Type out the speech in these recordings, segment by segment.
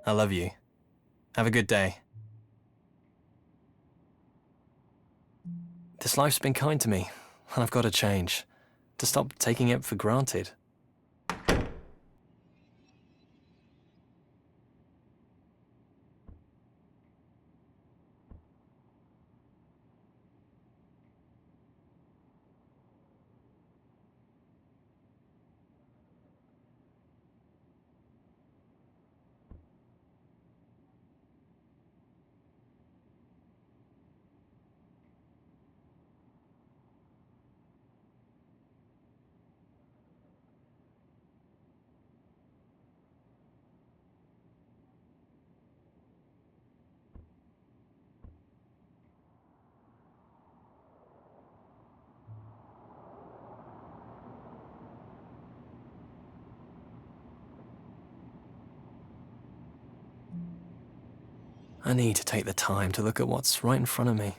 I love you. Have a good day. This life's been kind to me, and I've got to change. To stop taking it for granted. I need to take the time to look at what's right in front of me.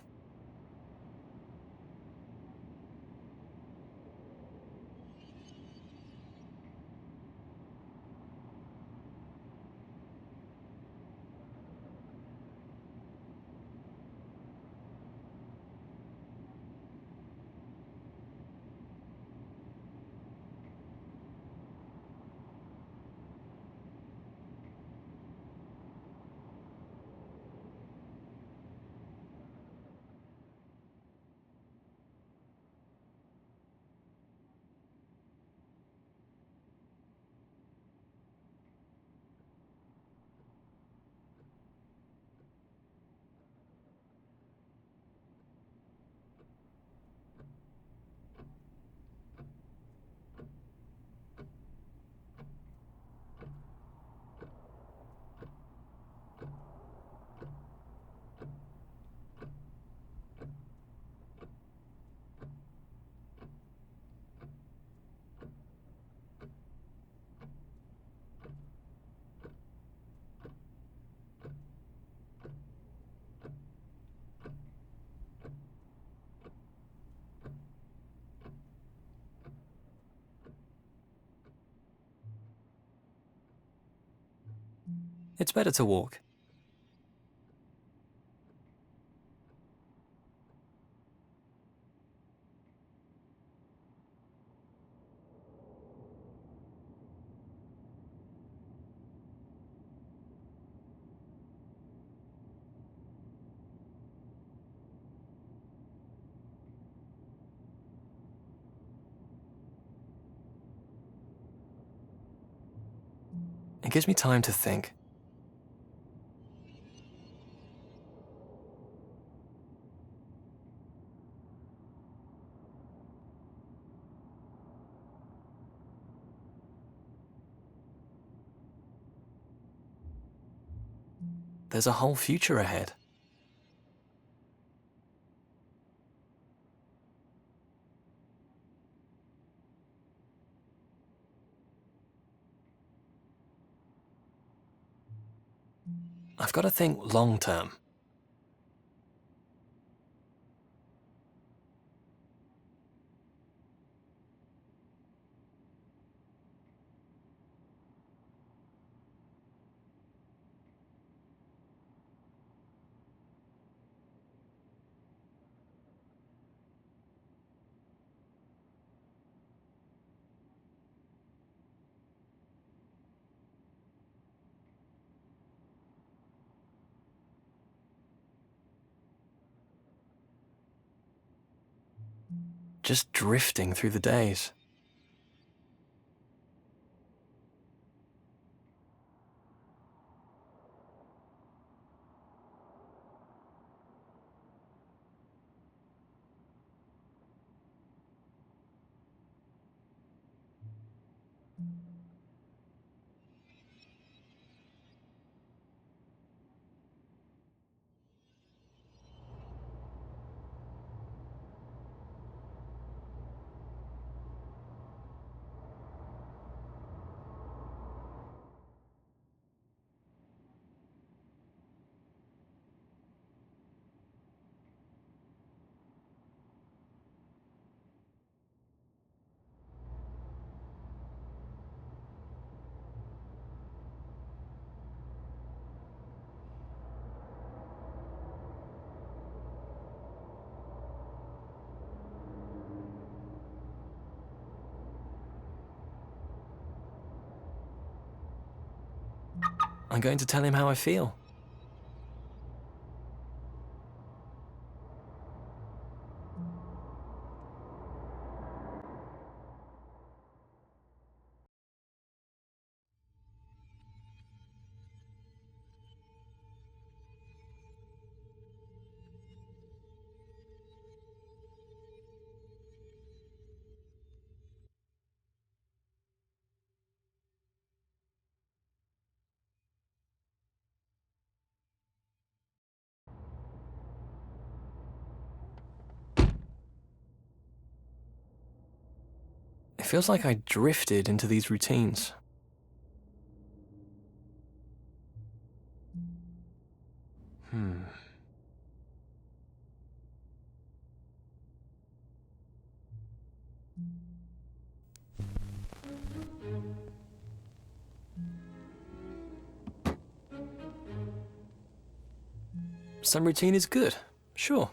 It's better to walk. It gives me time to think. There's a whole future ahead. I've got to think long term. Just drifting through the days. I'm going to tell him how I feel. It feels like I drifted into these routines. Some routine is good, sure.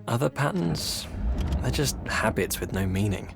Other patterns, they're just habits with no meaning.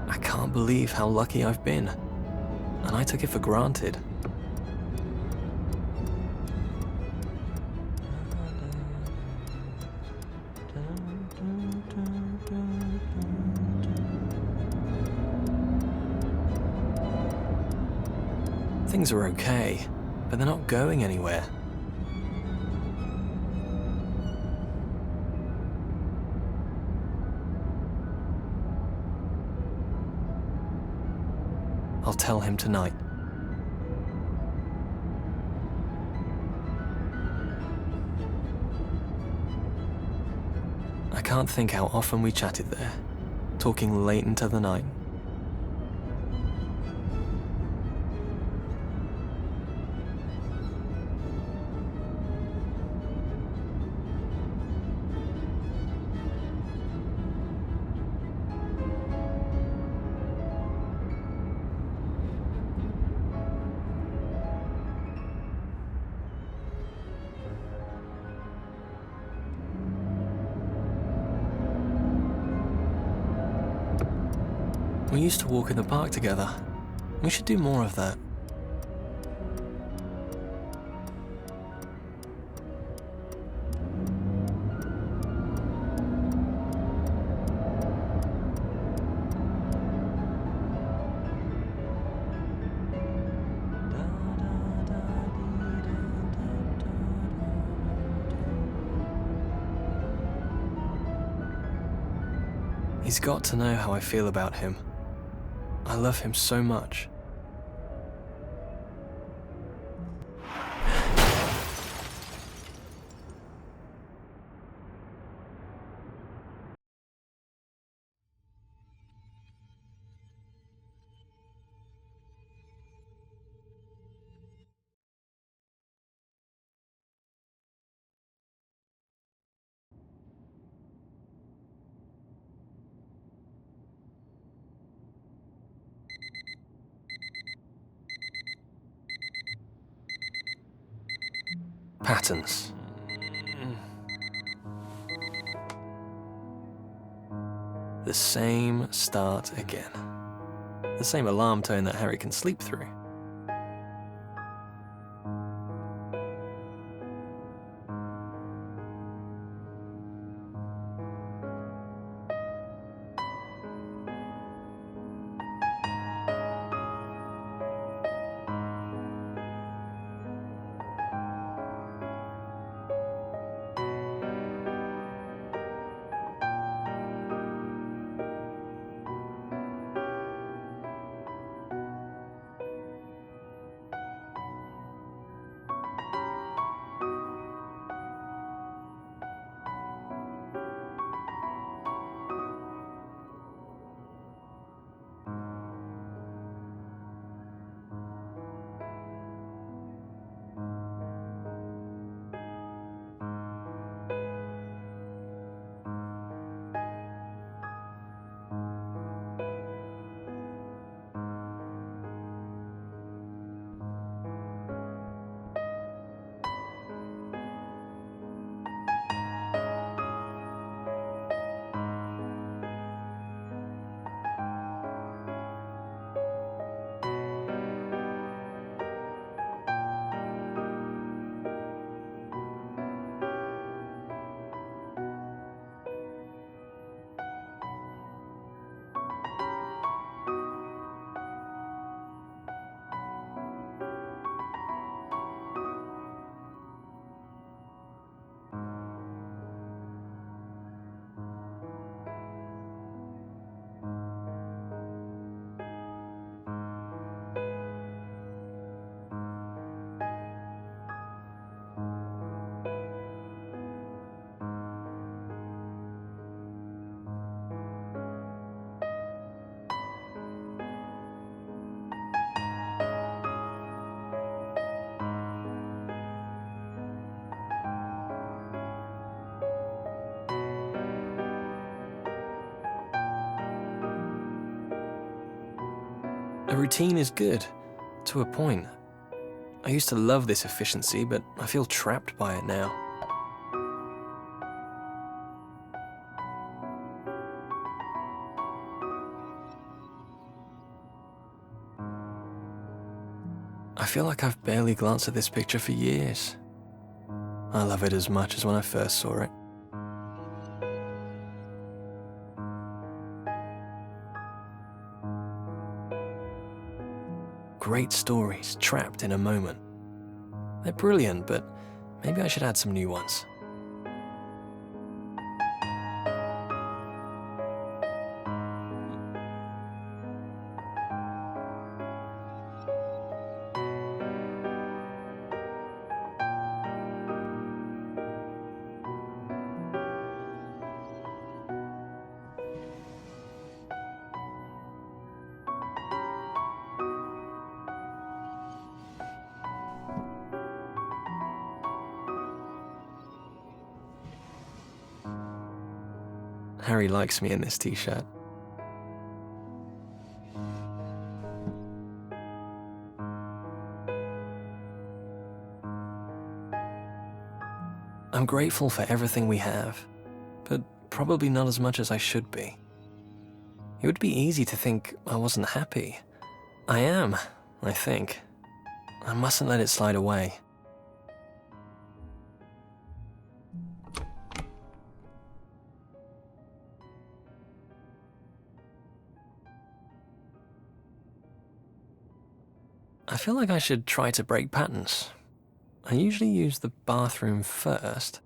I can't believe how lucky I've been, and I took it for granted. Things are okay, but they're not going anywhere. I'll tell him tonight. I can't think how often we chatted there, talking late into the night. We used to walk in the park together. We should do more of that. He's got to know how I feel about him. I love him so much. Patterns. The same start again. The same alarm tone that Harry can sleep through. routine is good, to a point. I used to love this efficiency, but I feel trapped by it now. I feel like I've barely glanced at this picture for years. I love it as much as when I first saw it. Great stories trapped in a moment. They're brilliant, but maybe I should add some new ones. Harry likes me in this t-shirt. I'm grateful for everything we have, but probably not as much as I should be. It would be easy to think I wasn't happy. I am, I think. I mustn't let it slide away. I feel like I should try to break patterns. I usually use the bathroom first.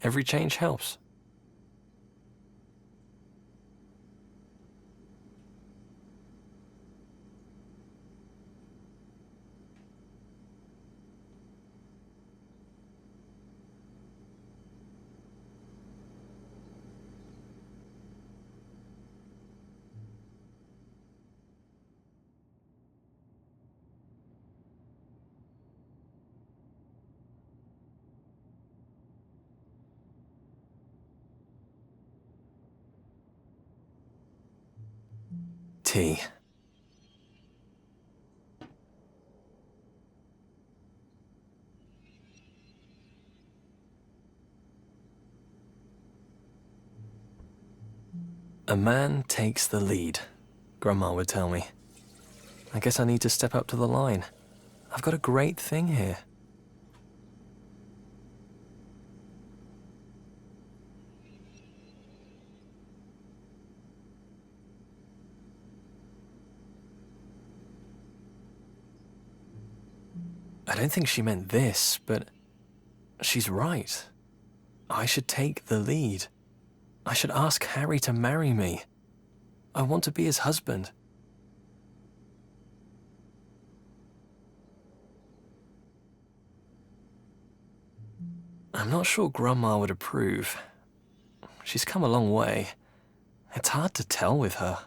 Every change helps. Tea. A man takes the lead, Grandma would tell me. I guess I need to step up to the line. I've got a great thing here. I don't think she meant this, but she's right. I should take the lead. I should ask Harry to marry me. I want to be his husband. I'm not sure Grandma would approve. She's come a long way. It's hard to tell with her.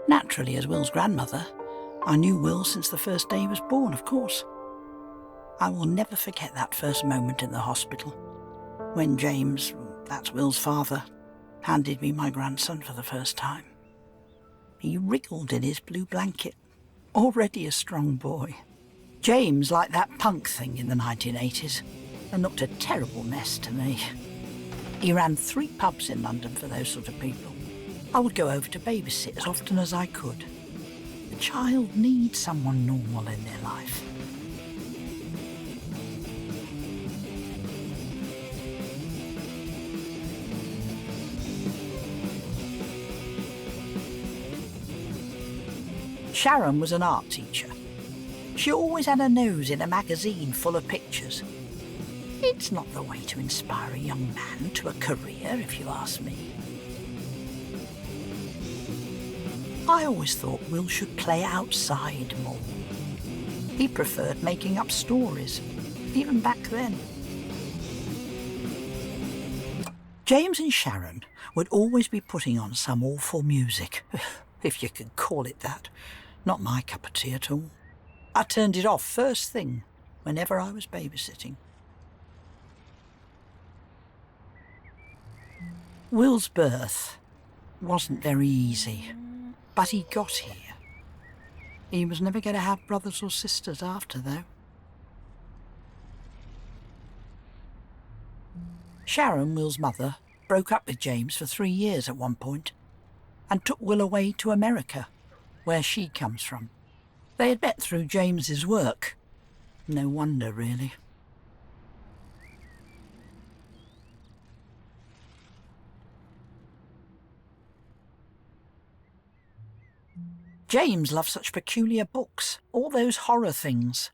Naturally, as Will's grandmother, I knew Will since the first day he was born, of course. I will never forget that first moment in the hospital, when James, that's Will's father, handed me my grandson for the first time. He wriggled in his blue blanket, already a strong boy. James liked that punk thing in the 1980s, and looked a terrible mess to me. He ran 3 pubs in London for those sort of people. I would go over to babysit as often as I could. A child needs someone normal in their life. Sharon was an art teacher. She always had her nose in a magazine full of pictures. It's not the way to inspire a young man to a career, if you ask me. I always thought Will should play outside more. He preferred making up stories, even back then. James and Sharon would always be putting on some awful music, if you could call it that. Not my cup of tea at all. I turned it off first thing whenever I was babysitting. Will's birth wasn't very easy, but he got here. He was never going to have brothers or sisters after, though. Sharon, Will's mother, broke up with James for 3 years at one point and took Will away to America, where she comes from. They had met through James's work. No wonder, really. James loved such peculiar books, all those horror things.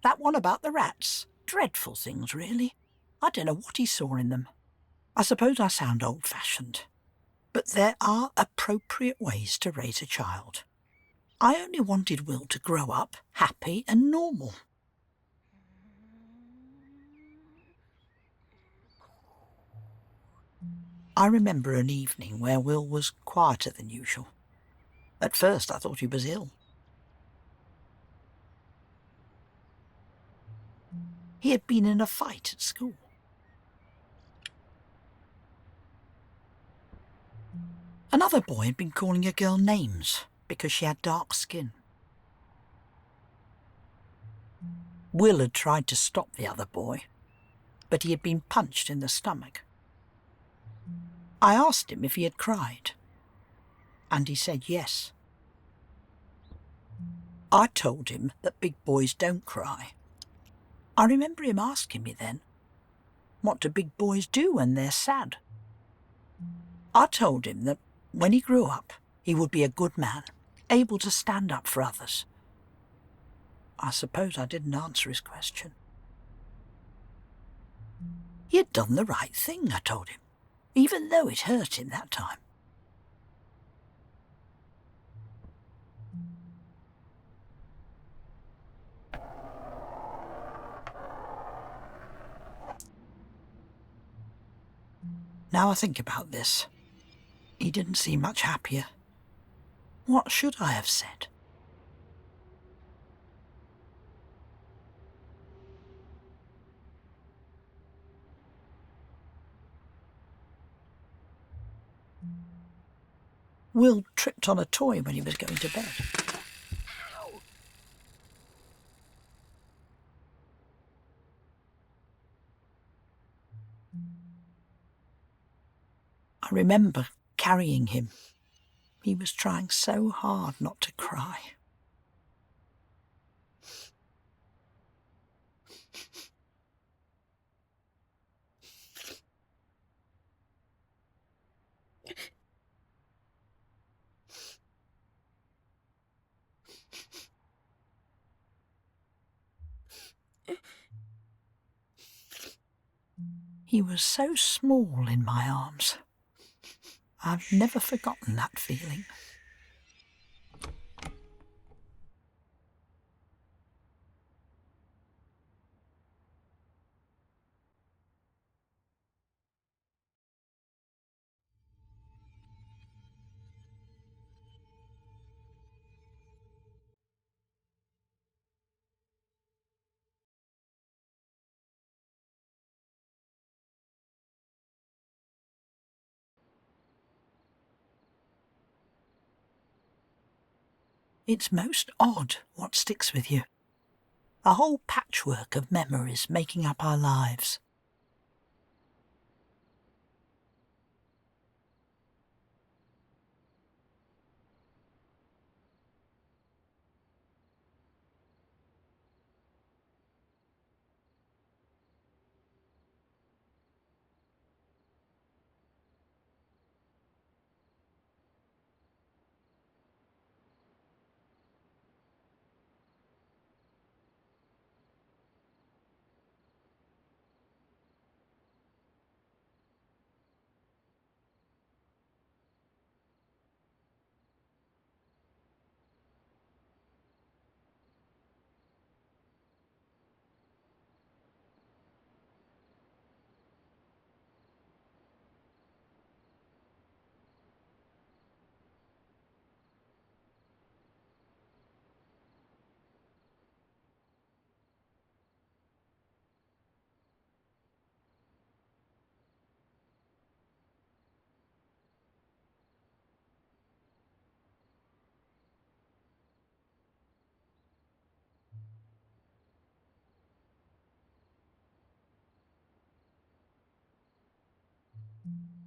That one about the rats. Dreadful things, really. I don't know what he saw in them. I suppose I sound old-fashioned, but there are appropriate ways to raise a child. I only wanted Will to grow up happy and normal. I remember an evening where Will was quieter than usual. At first I thought he was ill. He had been in a fight at school. Another boy had been calling a girl names because she had dark skin. Will had tried to stop the other boy, but he had been punched in the stomach. I asked him if he had cried, and he said yes. I told him that big boys don't cry. I remember him asking me then, what do big boys do when they're sad? I told him that when he grew up, he would be a good man, able to stand up for others. I suppose I didn't answer his question. He had done the right thing, I told him, even though it hurt him that time. Now I think about this, he didn't seem much happier. What should I have said? Will tripped on a toy when he was going to bed. I remember carrying him. He was trying so hard not to cry. He was so small in my arms. I've never forgotten that feeling. It's most odd what sticks with you. A whole patchwork of memories making up our lives.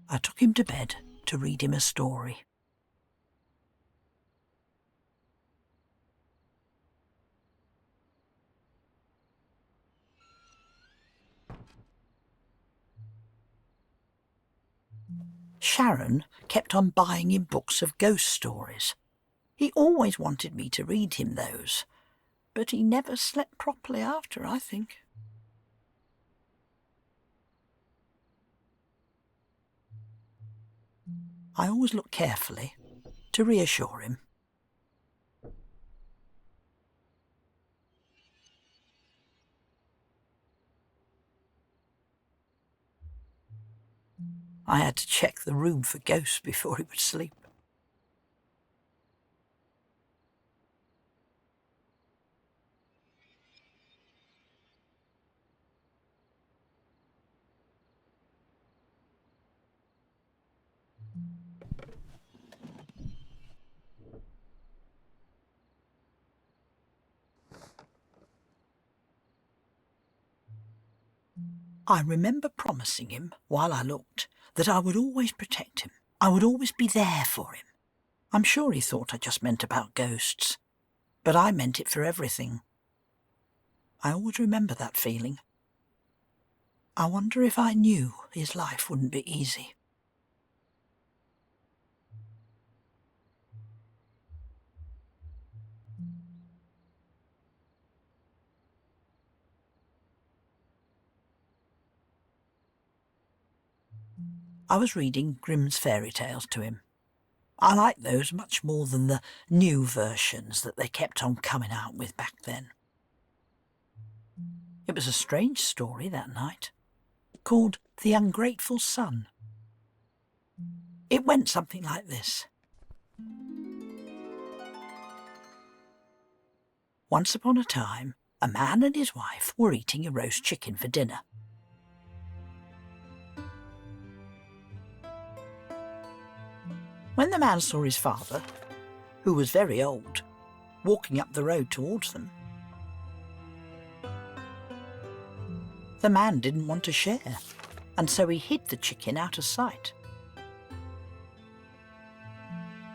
I took him to bed to read him a story. Sharon kept on buying him books of ghost stories. He always wanted me to read him those, but he never slept properly after, I think. I always look carefully to reassure him. I had to check the room for ghosts before he would sleep. I remember promising him, while I looked, that I would always protect him. I would always be there for him. I'm sure he thought I just meant about ghosts, but I meant it for everything. I always remember that feeling. I wonder if I knew his life wouldn't be easy. I was reading Grimm's fairy tales to him. I liked those much more than the new versions that they kept on coming out with back then. It was a strange story that night, called The Ungrateful Son. It went something like this. Once upon a time, a man and his wife were eating a roast chicken for dinner. When the man saw his father, who was very old, walking up the road towards them, the man didn't want to share, and so he hid the chicken out of sight.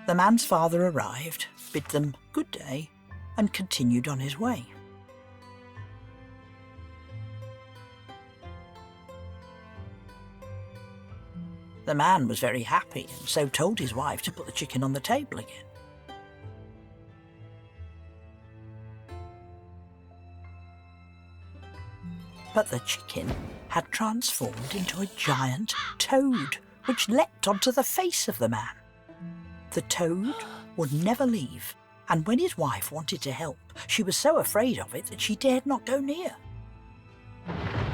The man's father arrived, bid them good day, and continued on his way. The man was very happy and so told his wife to put the chicken on the table again. But the chicken had transformed into a giant toad, which leapt onto the face of the man. The toad would never leave, and when his wife wanted to help, she was so afraid of it that she dared not go near.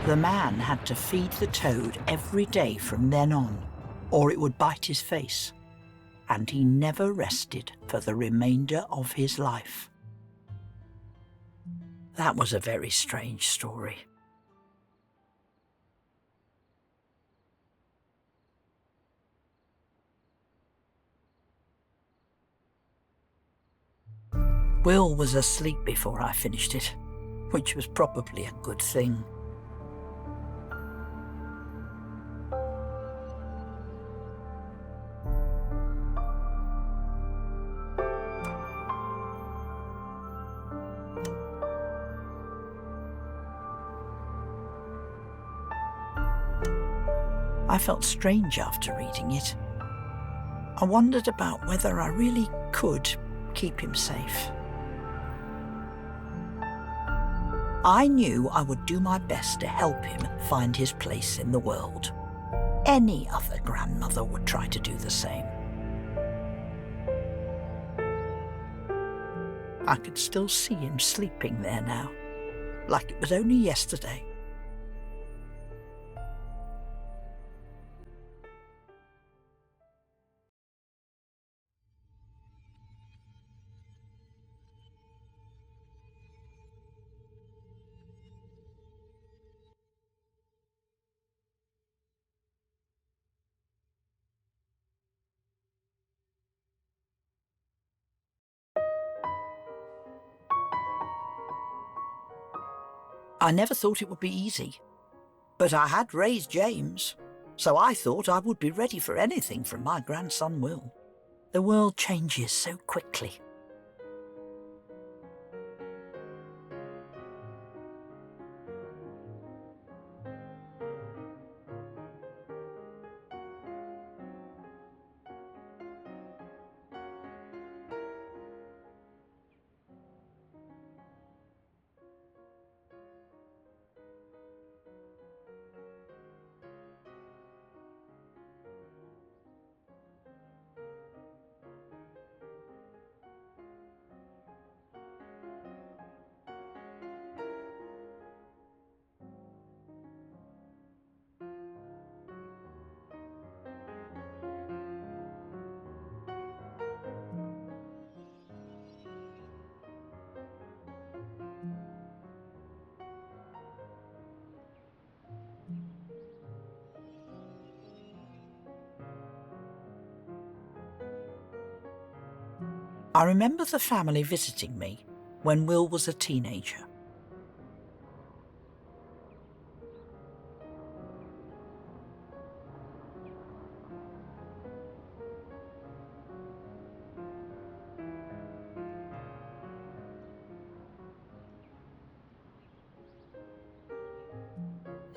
The man had to feed the toad every day from then on, or it would bite his face, and he never rested for the remainder of his life. That was a very strange story. Will was asleep before I finished it, which was probably a good thing. I felt strange after reading it. I wondered about whether I really could keep him safe. I knew I would do my best to help him find his place in the world. Any other grandmother would try to do the same. I could still see him sleeping there now, like it was only yesterday. I never thought it would be easy, but I had raised James, so I thought I would be ready for anything from my grandson Will. The world changes so quickly. I remember the family visiting me when Will was a teenager.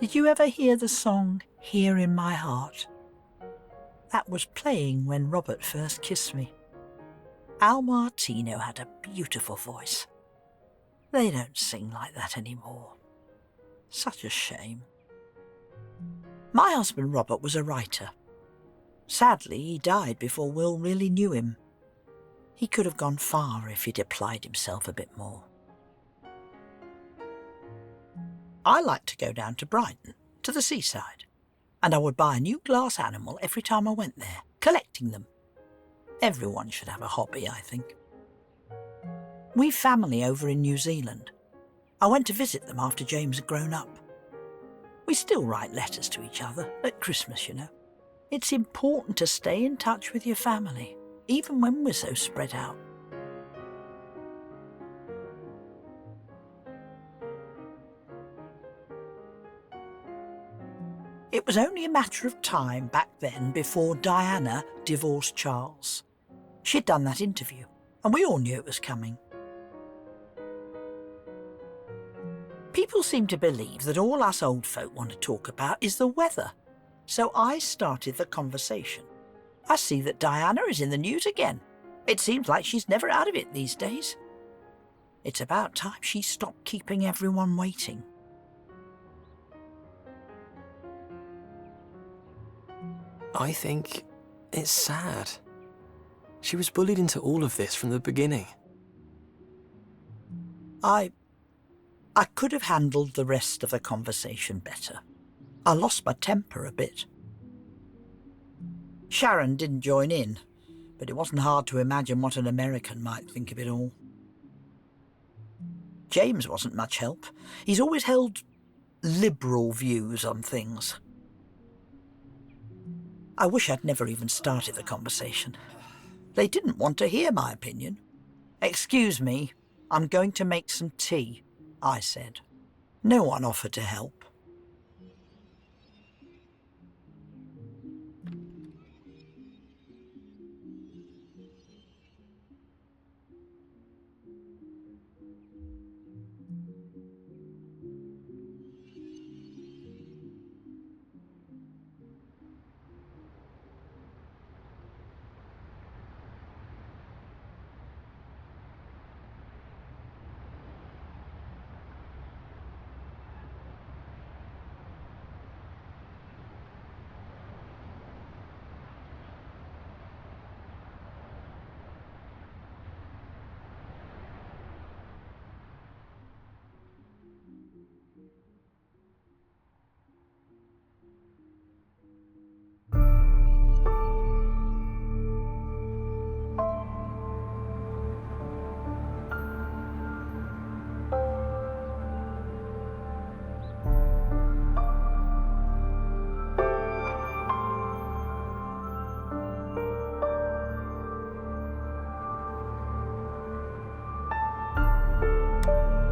Did you ever hear the song Here in My Heart? That was playing when Robert first kissed me. Al Martino had a beautiful voice. They don't sing like that anymore. Such a shame. My husband Robert was a writer. Sadly, he died before Will really knew him. He could have gone far if he'd applied himself a bit more. I liked to go down to Brighton, to the seaside, and I would buy a new glass animal every time I went there, collecting them. Everyone should have a hobby, I think. We've family over in New Zealand. I went to visit them after James had grown up. We still write letters to each other, at Christmas, you know. It's important to stay in touch with your family, even when we're so spread out. It was only a matter of time back then before Diana divorced Charles. She'd done that interview, and we all knew it was coming. People seem to believe that all us old folk want to talk about is the weather, so I started the conversation. I see that Diana is in the news again. It seems like she's never out of it these days. It's about time she stopped keeping everyone waiting. I think it's sad. She was bullied into all of this from the beginning. I could have handled the rest of the conversation better. I lost my temper a bit. Sharon didn't join in, but it wasn't hard to imagine what an American might think of it all. James wasn't much help. He's always held liberal views on things. I wish I'd never even started the conversation. They didn't want to hear my opinion. "Excuse me, I'm going to make some tea," I said. No one offered to help.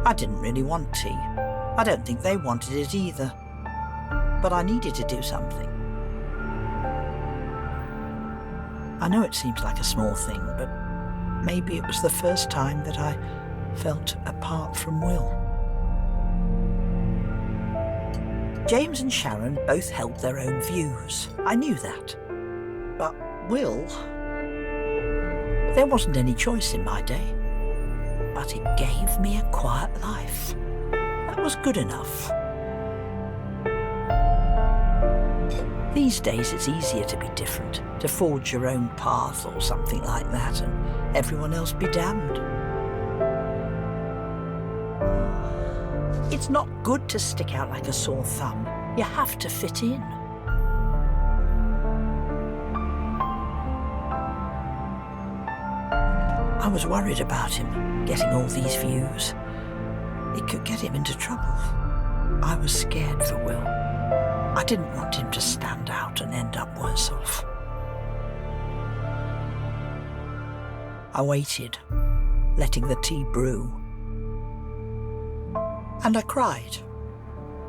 I didn't really want tea. I don't think they wanted it either. But I needed to do something. I know it seems like a small thing, but maybe it was the first time that I felt apart from Will. James and Sharon both held their own views. I knew that. But Will... There wasn't any choice in my day. But it gave me a quiet life. That was good enough. These days it's easier to be different, to forge your own path or something like that, and everyone else be damned. It's not good to stick out like a sore thumb. You have to fit in. I was worried about him, getting all these views. It could get him into trouble. I was scared for Will. I didn't want him to stand out and end up worse off. I waited, letting the tea brew. And I cried.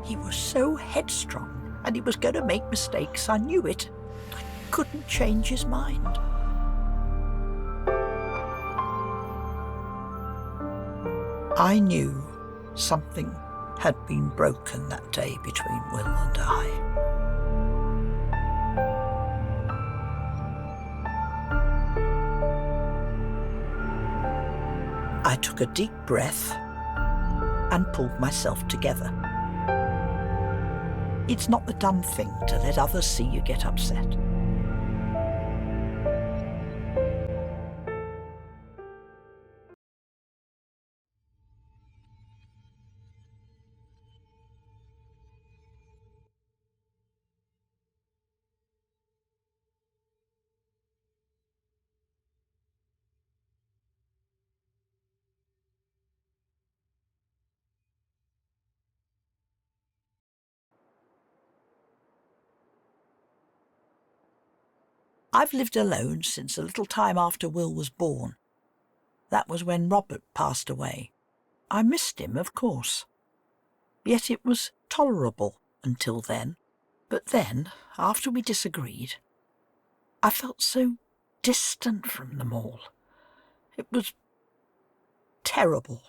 He was so headstrong, and he was going to make mistakes. I knew it. I couldn't change his mind. I knew something had been broken that day between Will and I. I took a deep breath and pulled myself together. It's not the done thing to let others see you get upset. I've lived alone since a little time after Will was born. That was when Robert passed away. I missed him, of course. Yet it was tolerable until then. But then, after we disagreed, I felt so distant from them all. It was terrible.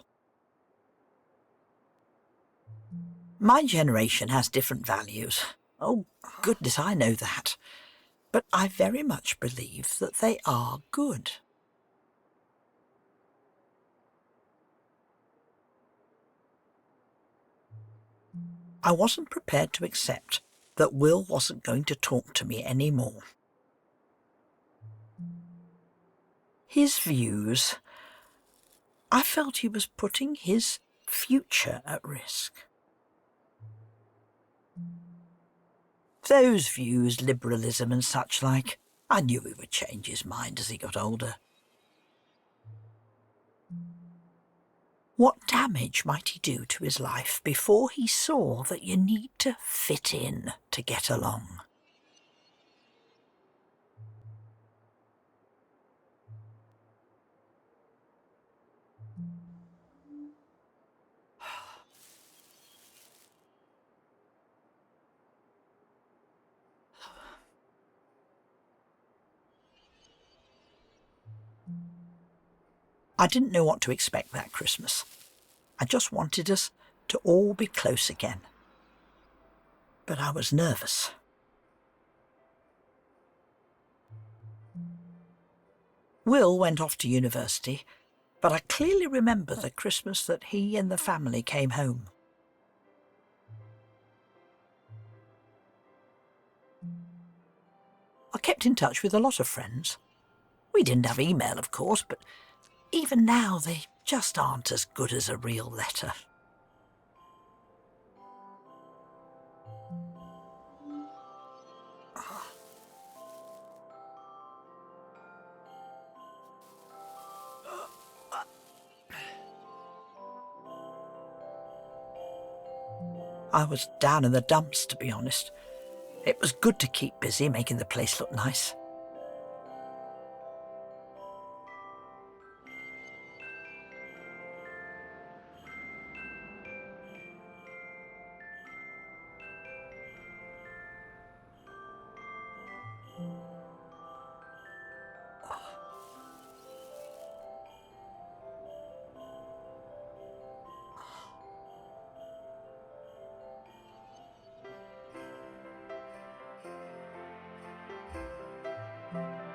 My generation has different values. Oh, goodness, I know that. But I very much believe that they are good. I wasn't prepared to accept that Will wasn't going to talk to me anymore. His views, I felt he was putting his future at risk. Those views, liberalism and such like, I knew he would change his mind as he got older. What damage might he do to his life before he saw that you need to fit in to get along? I didn't know what to expect that Christmas. I just wanted us to all be close again. But I was nervous. Will went off to university, but I clearly remember the Christmas that he and the family came home. I kept in touch with a lot of friends. We didn't have email, of course, but even now they just aren't as good as a real letter. I was down in the dumps, to be honest. It was good to keep busy, making the place look nice.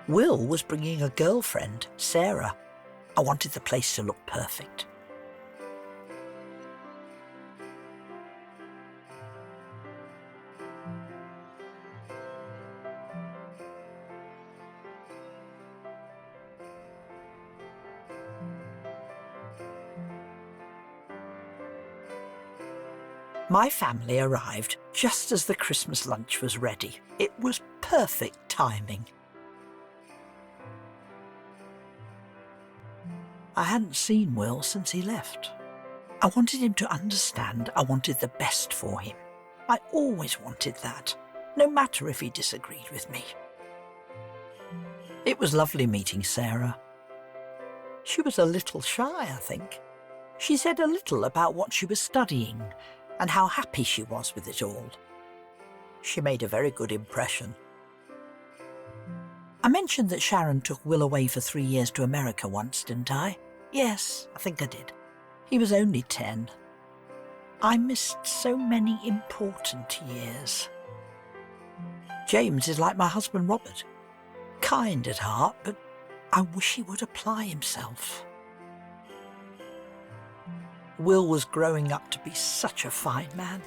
Will was bringing a girlfriend, Sarah. I wanted the place to look perfect. My family arrived just as the Christmas lunch was ready. It was perfect timing. I hadn't seen Will since he left. I wanted him to understand I wanted the best for him. I always wanted that, no matter if he disagreed with me. It was lovely meeting Sarah. She was a little shy, I think. She said a little about what she was studying and how happy she was with it all. She made a very good impression. I mentioned that Sharon took Will away for 3 years to America once, didn't I? Yes, I think I did. He was only 10. I missed so many important years. James is like my husband Robert, kind at heart, but I wish he would apply himself. Will was growing up to be such a fine man.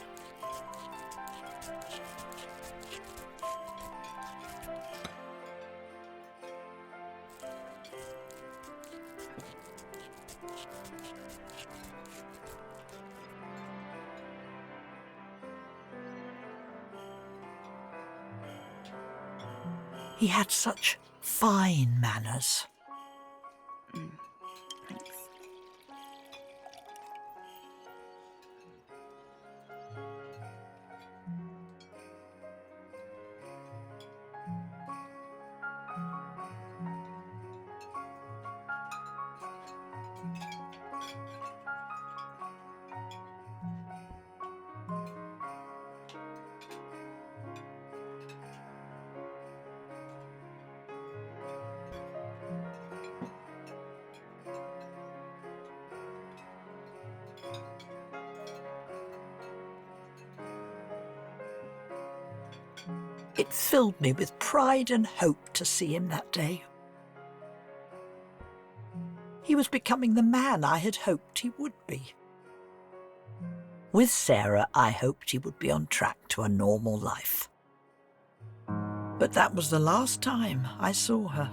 He had such fine manners. Thanks. It filled me with pride and hope to see him that day. He was becoming the man I had hoped he would be. With Sarah, I hoped he would be on track to a normal life. But that was the last time I saw her.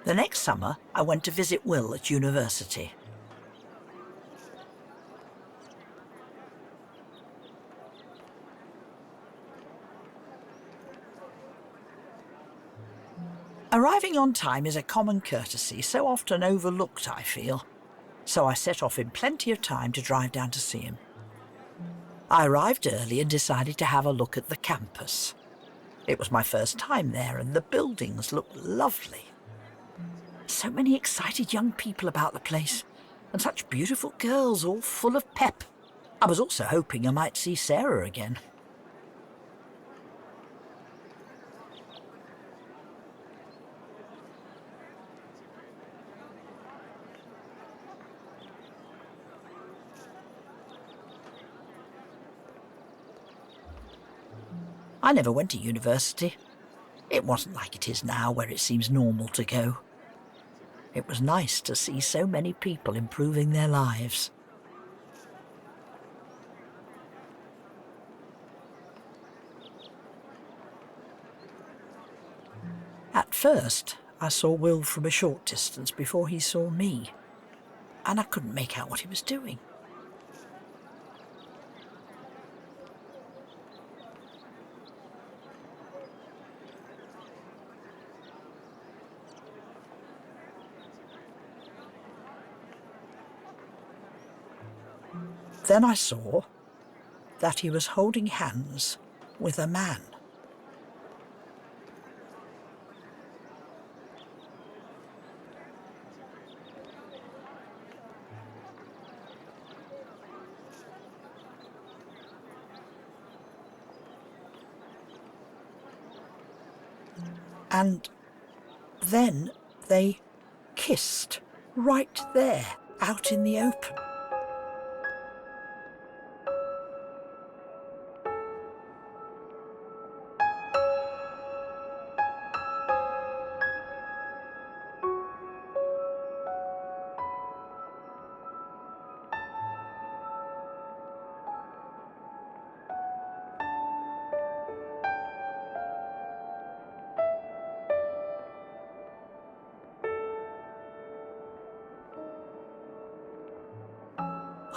The next summer, I went to visit Will at university. Arriving on time is a common courtesy, so often overlooked, I feel. So I set off in plenty of time to drive down to see him. I arrived early and decided to have a look at the campus. It was my first time there, and the buildings looked lovely. So many excited young people about the place, and such beautiful girls, all full of pep. I was also hoping I might see Sarah again. I never went to university. It wasn't like it is now, where it seems normal to go. It was nice to see so many people improving their lives. At first, I saw Will from a short distance before he saw me, and I couldn't make out what he was doing. Then I saw that he was holding hands with a man. And then they kissed right there, out in the open.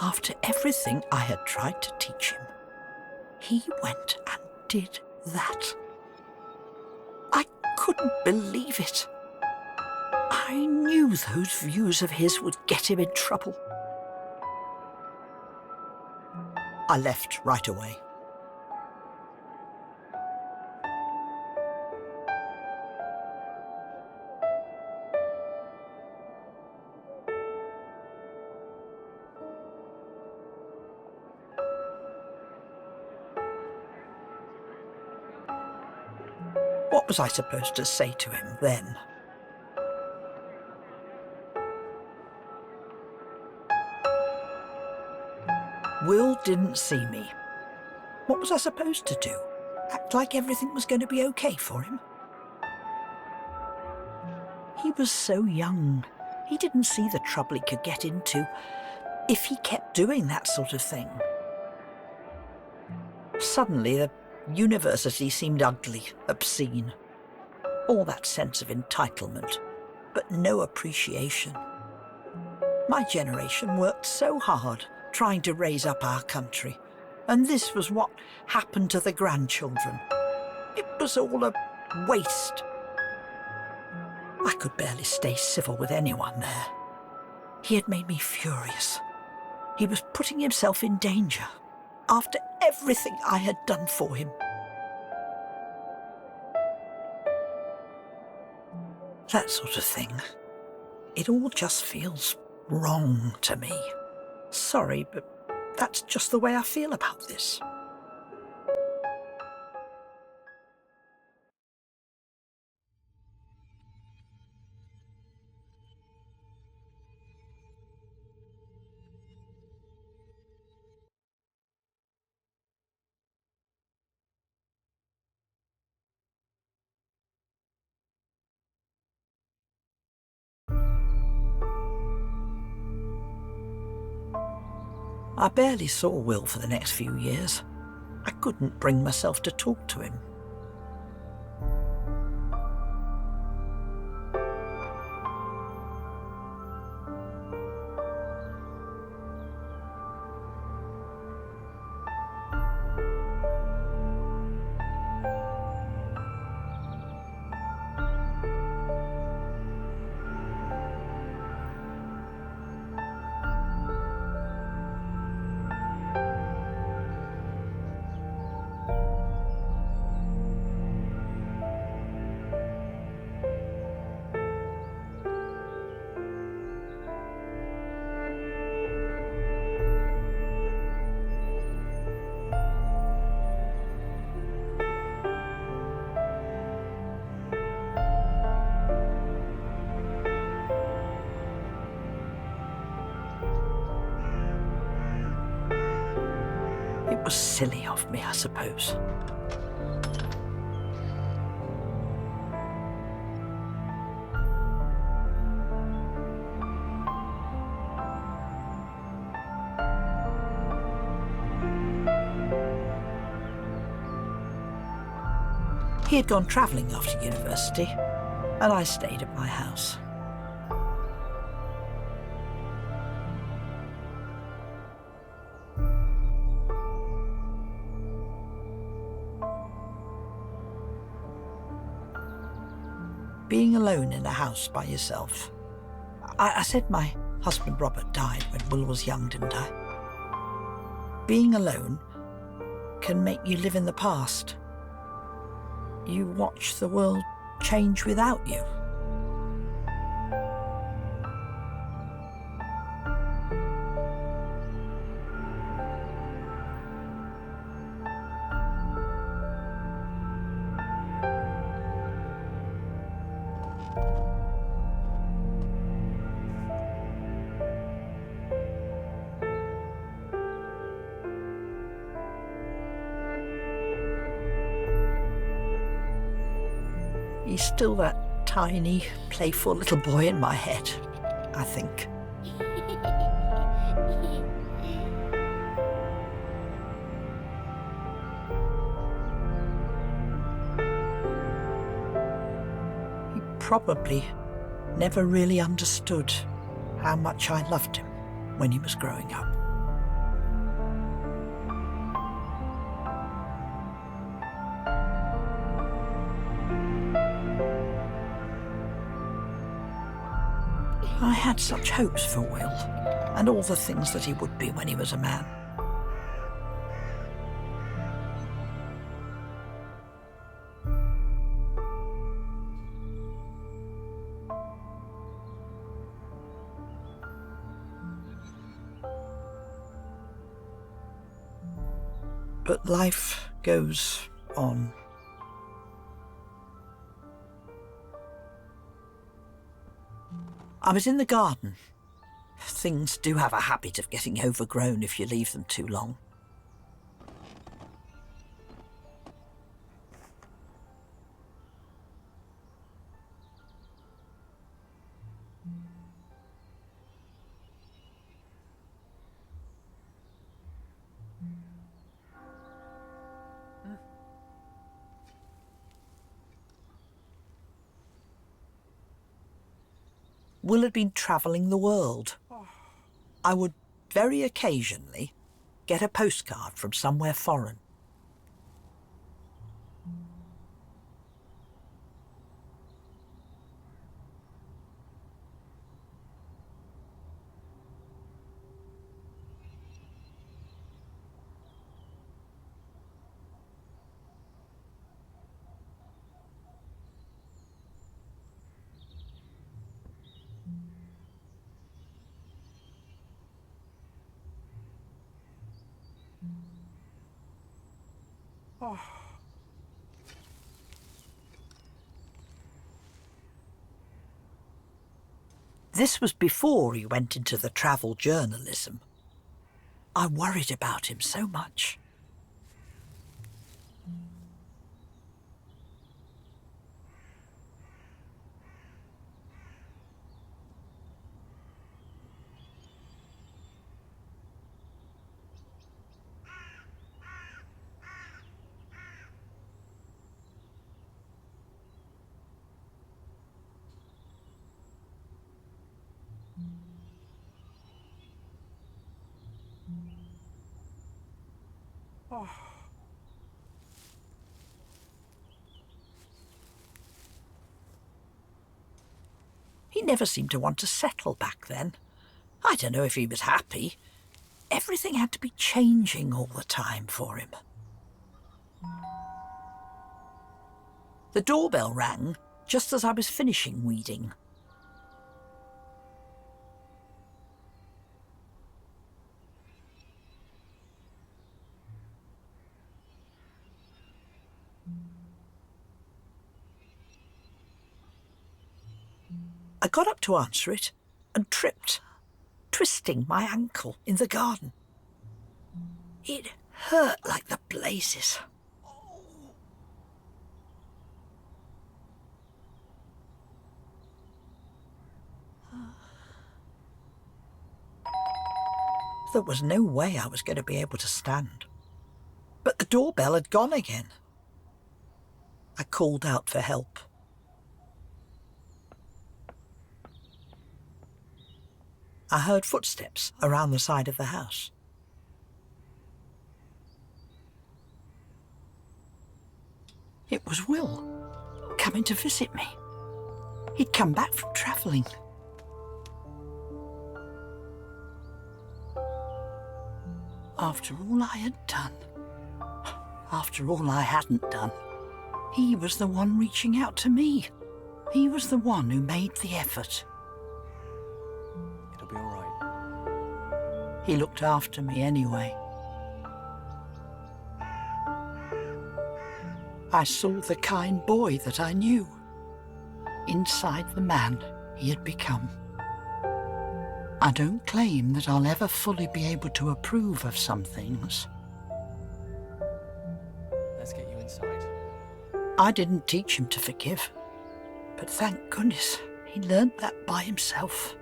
After everything I had tried to teach him, he went and did that. I couldn't believe it. I knew those views of his would get him in trouble. I left right away. What was I supposed to say to him then? Will didn't see me. What was I supposed to do? Act like everything was going to be okay for him? He was so young. He didn't see the trouble he could get into if he kept doing that sort of thing. Suddenly, the university seemed ugly, obscene. All that sense of entitlement, but no appreciation. My generation worked so hard trying to raise up our country, and this was what happened to the grandchildren. It was all a waste. I could barely stay civil with anyone there. He had made me furious. He was putting himself in danger after everything I had done for him. That sort of thing. It all just feels wrong to me. Sorry, but that's just the way I feel about this. I barely saw Will for the next few years. I couldn't bring myself to talk to him. It was silly of me, I suppose. He had gone travelling after university, and I stayed at my house. Being alone in a house by yourself. I said my husband Robert died when Will was young, didn't I? Being alone can make you live in the past. You watch the world change without you. He's still that tiny, playful little boy in my head, I think. He probably never really understood how much I loved him when he was growing up. I had such hopes for Will, and all the things that he would be when he was a man. But life goes on. I was in the garden. Things do have a habit of getting overgrown if you leave them too long. Will had been travelling the world. I would very occasionally get a postcard from somewhere foreign. This was before he went into the travel journalism. I worried about him so much. He never seemed to want to settle back then. I don't know if he was happy. Everything had to be changing all the time for him. The doorbell rang just as I was finishing weeding. I got up to answer it and tripped, twisting my ankle in the garden. It hurt like the blazes. There was no way I was going to be able to stand. But the doorbell had gone again. I called out for help. I heard footsteps around the side of the house. It was Will, coming to visit me. He'd come back from travelling. After all I had done, after all I hadn't done, he was the one reaching out to me. He was the one who made the effort. It'll be all right. He looked after me anyway. I saw the kind boy that I knew inside the man he had become. I don't claim that I'll ever fully be able to approve of some things. Let's get you inside. I didn't teach him to forgive, but thank goodness he learnt that by himself.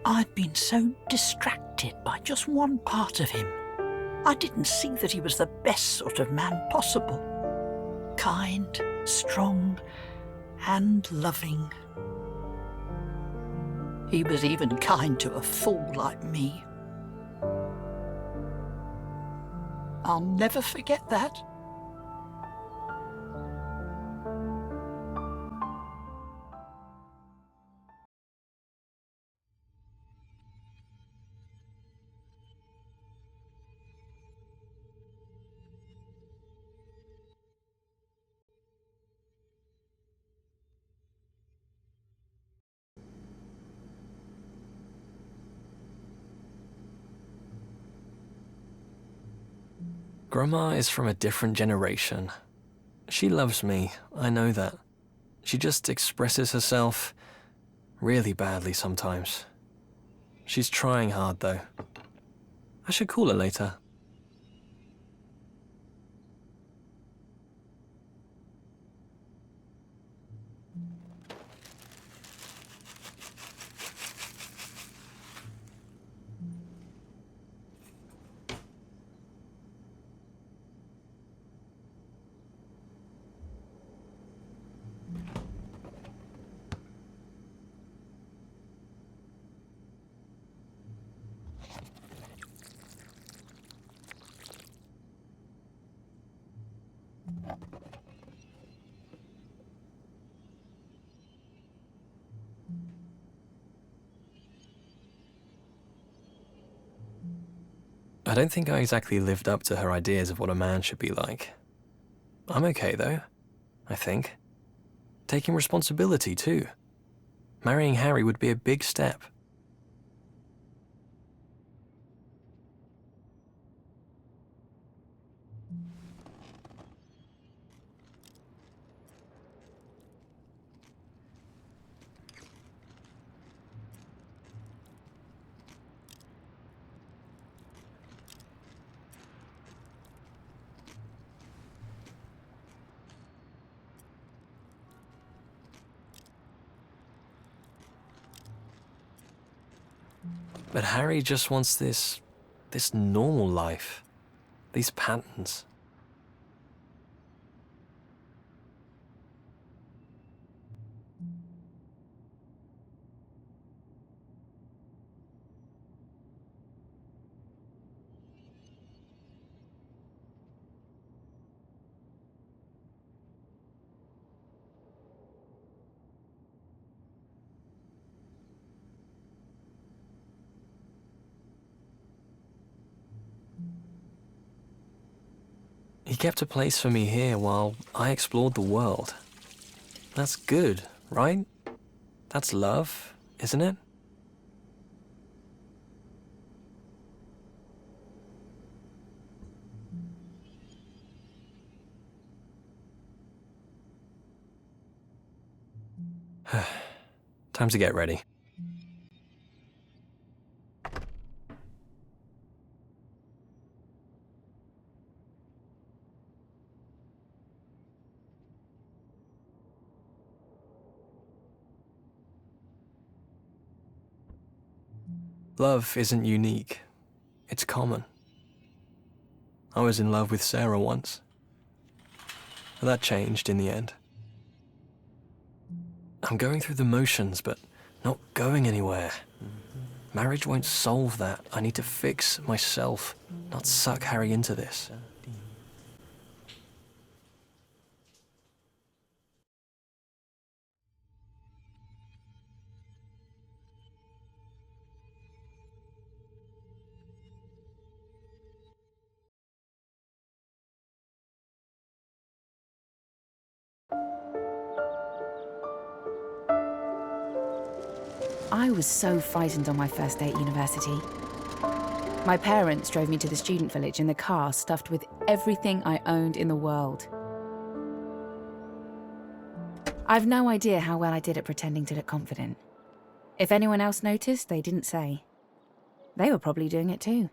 I'd been so distracted by just one part of him. I didn't see that he was the best sort of man possible. Kind, strong, and loving. He was even kind to a fool like me. I'll never forget that. Grandma is from a different generation. She loves me, I know that. She just expresses herself really badly sometimes. She's trying hard, though. I should call her later. I don't think I exactly lived up to her ideas of what a man should be like. I'm okay, though, I think. Taking responsibility, too. Marrying Harry would be a big step. But Harry just wants this normal life. These patterns. He kept a place for me here while I explored the world. That's good, right? That's love, isn't it? Time to get ready. Love isn't unique. It's common. I was in love with Sarah once. But that changed in the end. I'm going through the motions, but not going anywhere. Marriage won't solve that. I need to fix myself, not suck Harry into this. I was so frightened on my first day at university. My parents drove me to the student village in the car stuffed with everything I owned in the world. I've no idea how well I did at pretending to look confident. If anyone else noticed, they didn't say. They were probably doing it too.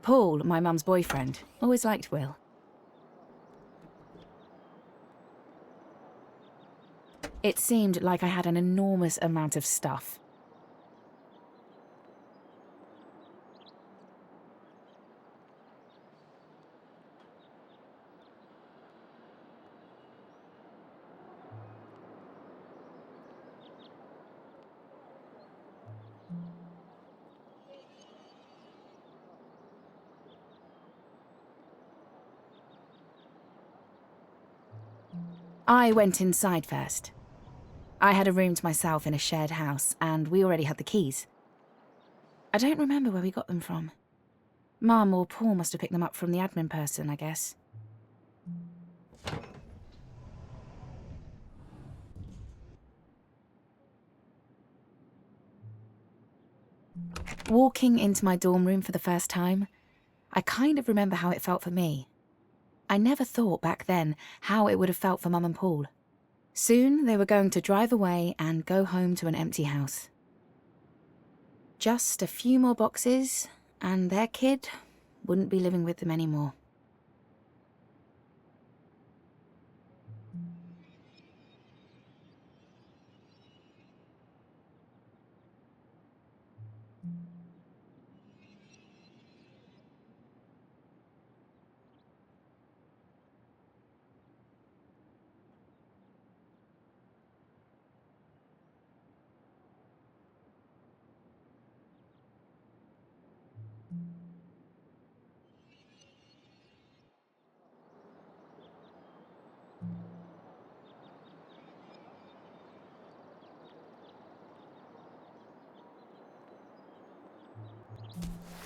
Paul, my mum's boyfriend, always liked Will. It seemed like I had an enormous amount of stuff. I went inside first. I had a room to myself in a shared house, and we already had the keys. I don't remember where we got them from. Mum or Paul must have picked them up from the admin person, I guess. Walking into my dorm room for the first time, I kind of remember how it felt for me. I never thought back then how it would have felt for Mum and Paul. Soon they were going to drive away and go home to an empty house. Just a few more boxes, and their kid wouldn't be living with them anymore.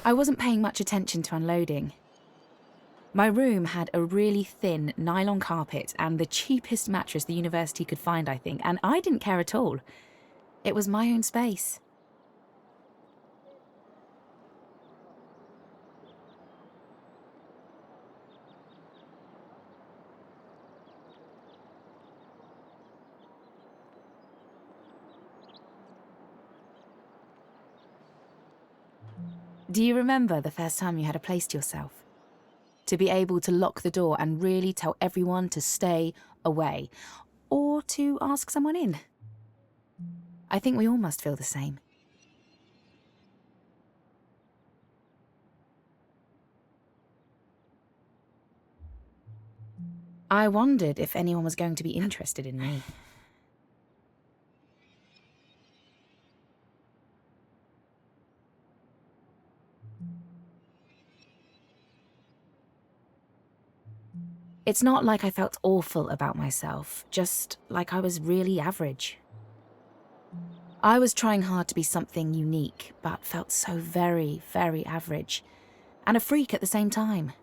I wasn't paying much attention to unloading. My room had a really thin nylon carpet and the cheapest mattress the university could find, I think, and I didn't care at all. It was my own space. Do you remember the first time you had a place to yourself? To be able to lock the door and really tell everyone to stay away, or to ask someone in? I think we all must feel the same. I wondered if anyone was going to be interested in me. It's not like I felt awful about myself, just like I was really average. I was trying hard to be something unique, but felt so very, very average. And a freak at the same time.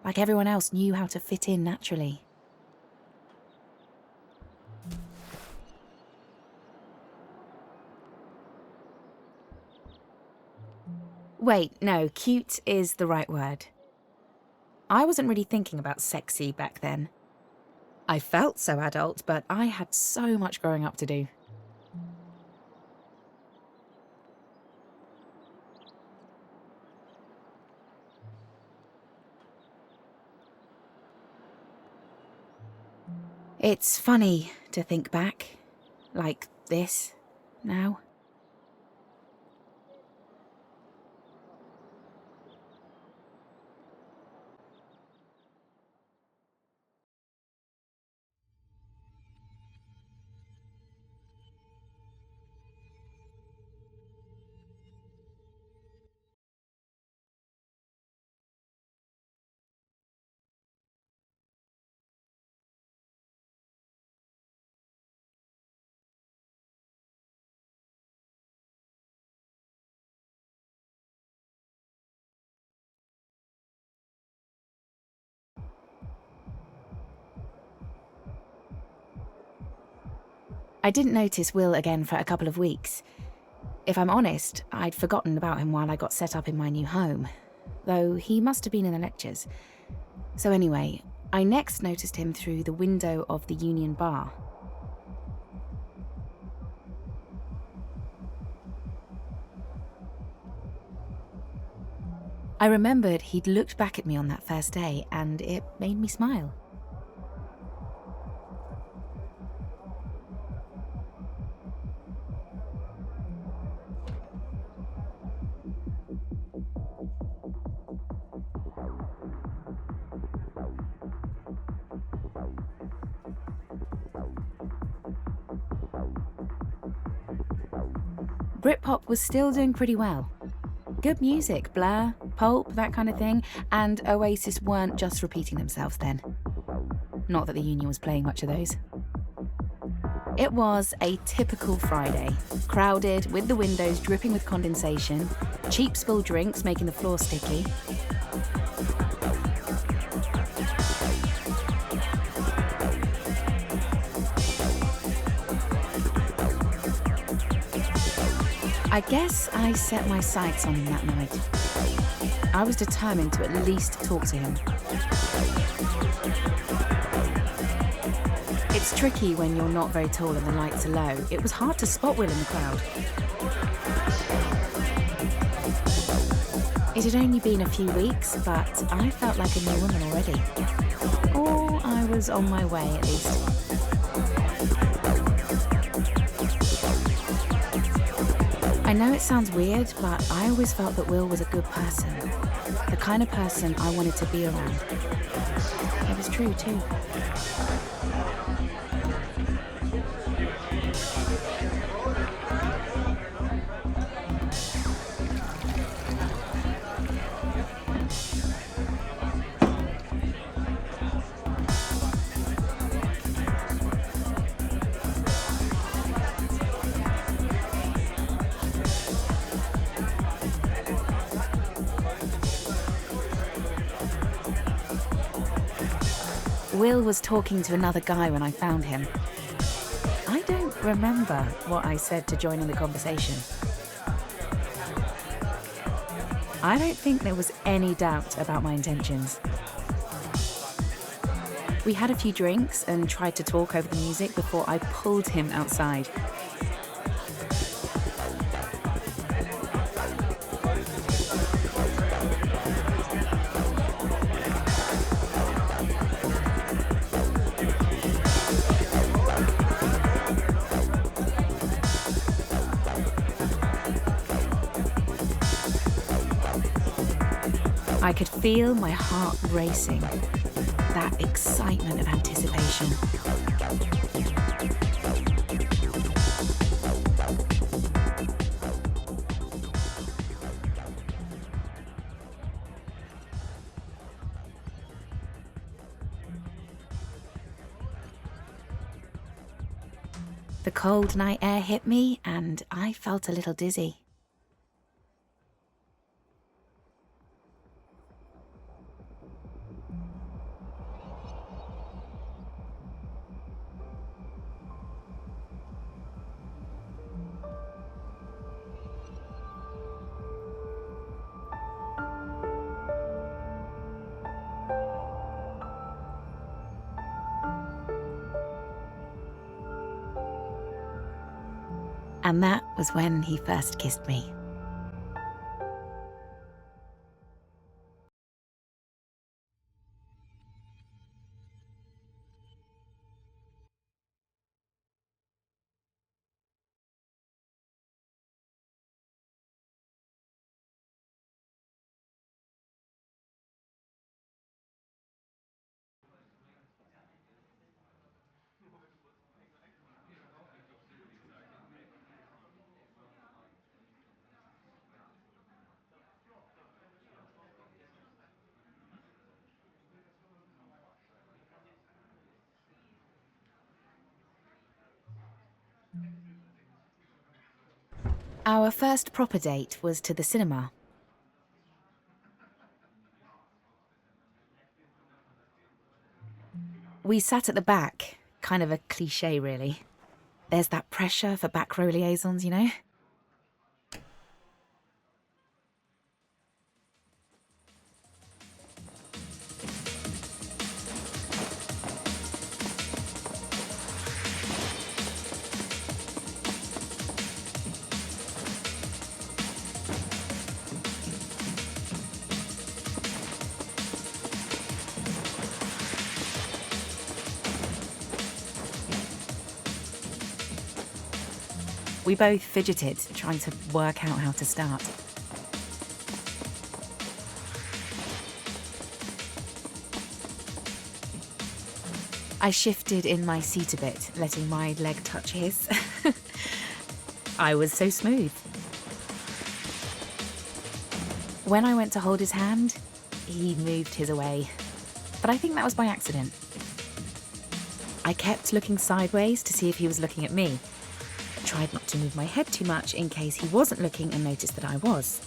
Like everyone else knew how to fit in naturally. Wait, no, cute is the right word. I wasn't really thinking about sexy back then. I felt so adult, but I had so much growing up to do. It's funny to think back, like this, now. I didn't notice Will again for a couple of weeks. If I'm honest, I'd forgotten about him while I got set up in my new home, though he must have been in the lectures. So anyway, I next noticed him through the window of the Union Bar. I remembered he'd looked back at me on that first day, and it made me smile. Britpop was still doing pretty well. Good music, Blur, Pulp, that kind of thing, and Oasis weren't just repeating themselves then. Not that the Union was playing much of those. It was a typical Friday, crowded with the windows dripping with condensation, cheap spilled drinks making the floor sticky. I guess I set my sights on him that night. I was determined to at least talk to him. It's tricky when you're not very tall and the lights are low. It was hard to spot Will in the crowd. It had only been a few weeks, but I felt like a new woman already. Or I was on my way, at least. I know it sounds weird, but I always felt that Will was a good person. The kind of person I wanted to be around. It was true, too. Will was talking to another guy when I found him. I don't remember what I said to join in the conversation. I don't think there was any doubt about my intentions. We had a few drinks and tried to talk over the music before I pulled him outside. I could feel my heart racing, that excitement of anticipation. The cold night air hit me and I felt a little dizzy. And that was when he first kissed me. Our first proper date was to the cinema. We sat at the back, kind of a cliché really. There's that pressure for back row liaisons, you know? We both fidgeted, trying to work out how to start. I shifted in my seat a bit, letting my leg touch his. I was so smooth. When I went to hold his hand, he moved his away. But I think that was by accident. I kept looking sideways to see if he was looking at me. I tried not to move my head too much in case he wasn't looking and noticed that I was.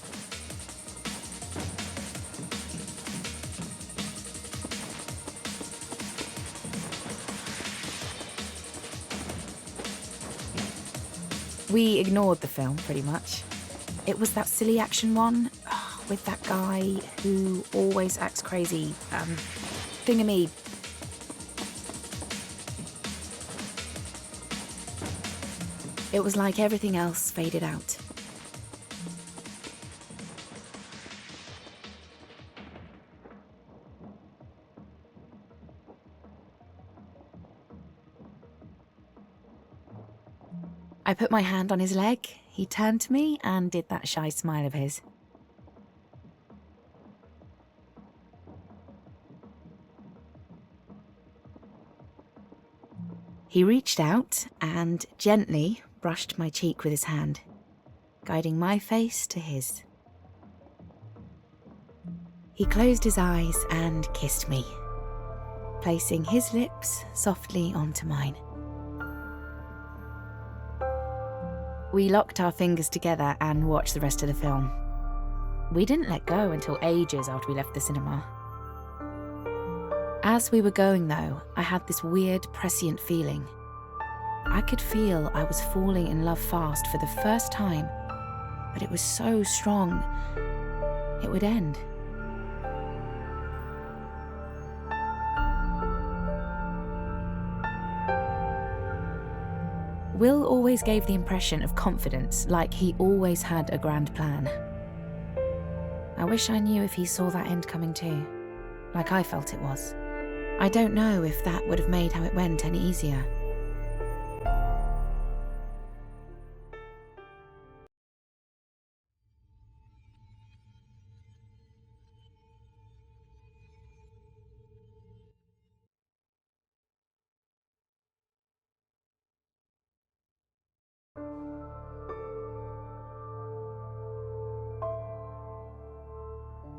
We ignored the film, pretty much. It was that silly action one, with that guy who always acts crazy, thingamy. It was like everything else faded out. I put my hand on his leg, he turned to me and did that shy smile of his. He reached out and gently brushed my cheek with his hand, guiding my face to his. He closed his eyes and kissed me, placing his lips softly onto mine. We locked our fingers together and watched the rest of the film. We didn't let go until ages after we left the cinema. As we were going, though, I had this weird, prescient feeling. I could feel I was falling in love fast for the first time, but it was so strong, it would end. Will always gave the impression of confidence, like he always had a grand plan. I wish I knew if he saw that end coming too, like I felt it was. I don't know if that would have made how it went any easier.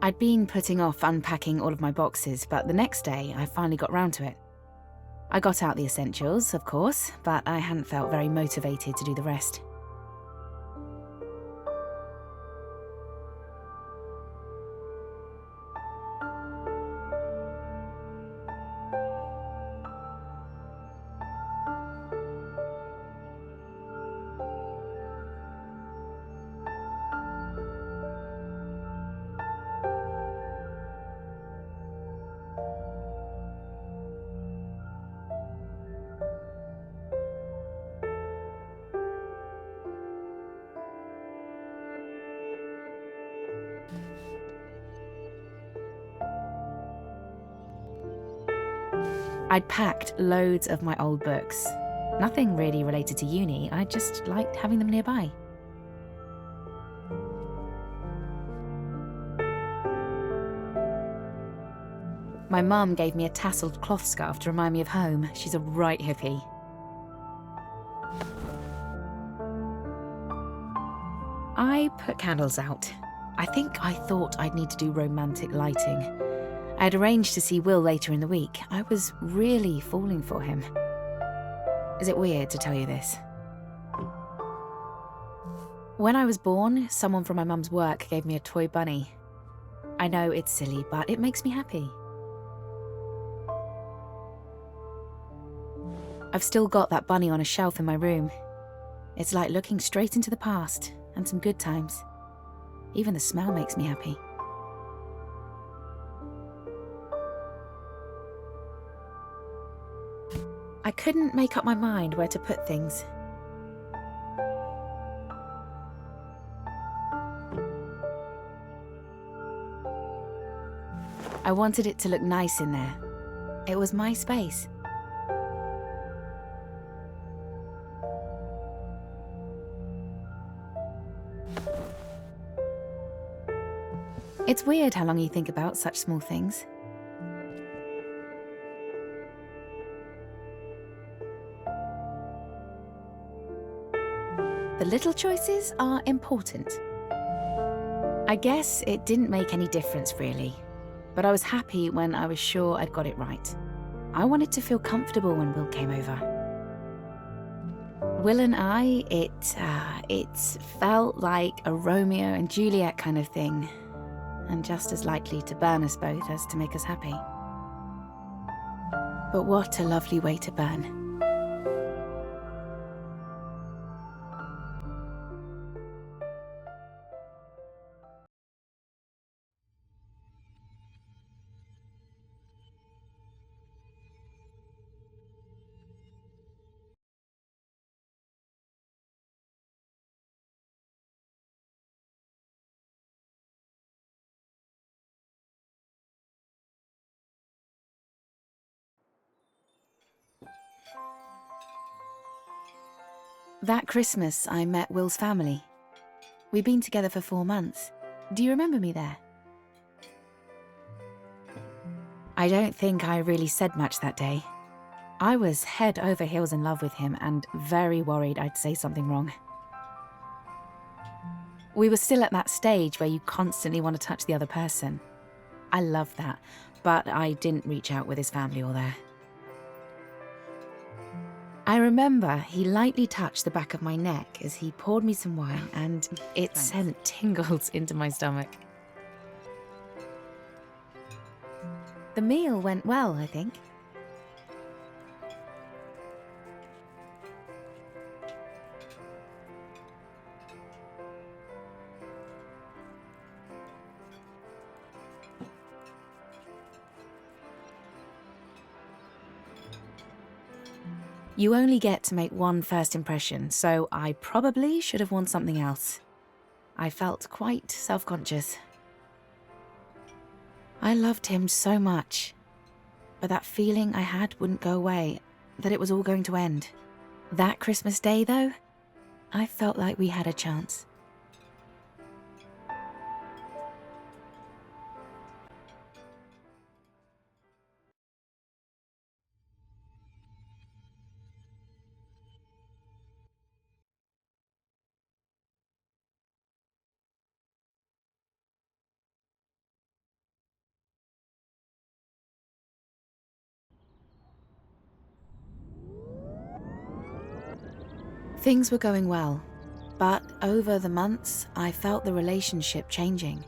I'd been putting off unpacking all of my boxes, but the next day I finally got round to it. I got out the essentials, of course, but I hadn't felt very motivated to do the rest. I'd packed loads of my old books. Nothing really related to uni, I just liked having them nearby. My mum gave me a tasseled cloth scarf to remind me of home. She's a right hippie. I put candles out. I think I thought I'd need to do romantic lighting. I had arranged to see Will later in the week. I was really falling for him. Is it weird to tell you this? When I was born, someone from my mum's work gave me a toy bunny. I know it's silly, but it makes me happy. I've still got that bunny on a shelf in my room. It's like looking straight into the past and some good times. Even the smell makes me happy. I couldn't make up my mind where to put things. I wanted it to look nice in there. It was my space. It's weird how long you think about such small things. The little choices are important. I guess it didn't make any difference really, but I was happy when I was sure I'd got it right. I wanted to feel comfortable when Will came over. Will and I, it felt like a Romeo and Juliet kind of thing, and just as likely to burn us both as to make us happy. But what a lovely way to burn. That Christmas, I met Will's family. We'd been together for 4 months. Do you remember me there? I don't think I really said much that day. I was head over heels in love with him and very worried I'd say something wrong. We were still at that stage where you constantly want to touch the other person. I loved that, but I didn't reach out with his family or there. I remember he lightly touched the back of my neck as he poured me some wine, and it sent tingles into my stomach. The meal went well, I think. You only get to make one first impression, so I probably should have worn something else. I felt quite self-conscious. I loved him so much, but that feeling I had wouldn't go away, that it was all going to end. That Christmas Day, though, I felt like we had a chance. Things were going well, but over the months, I felt the relationship changing.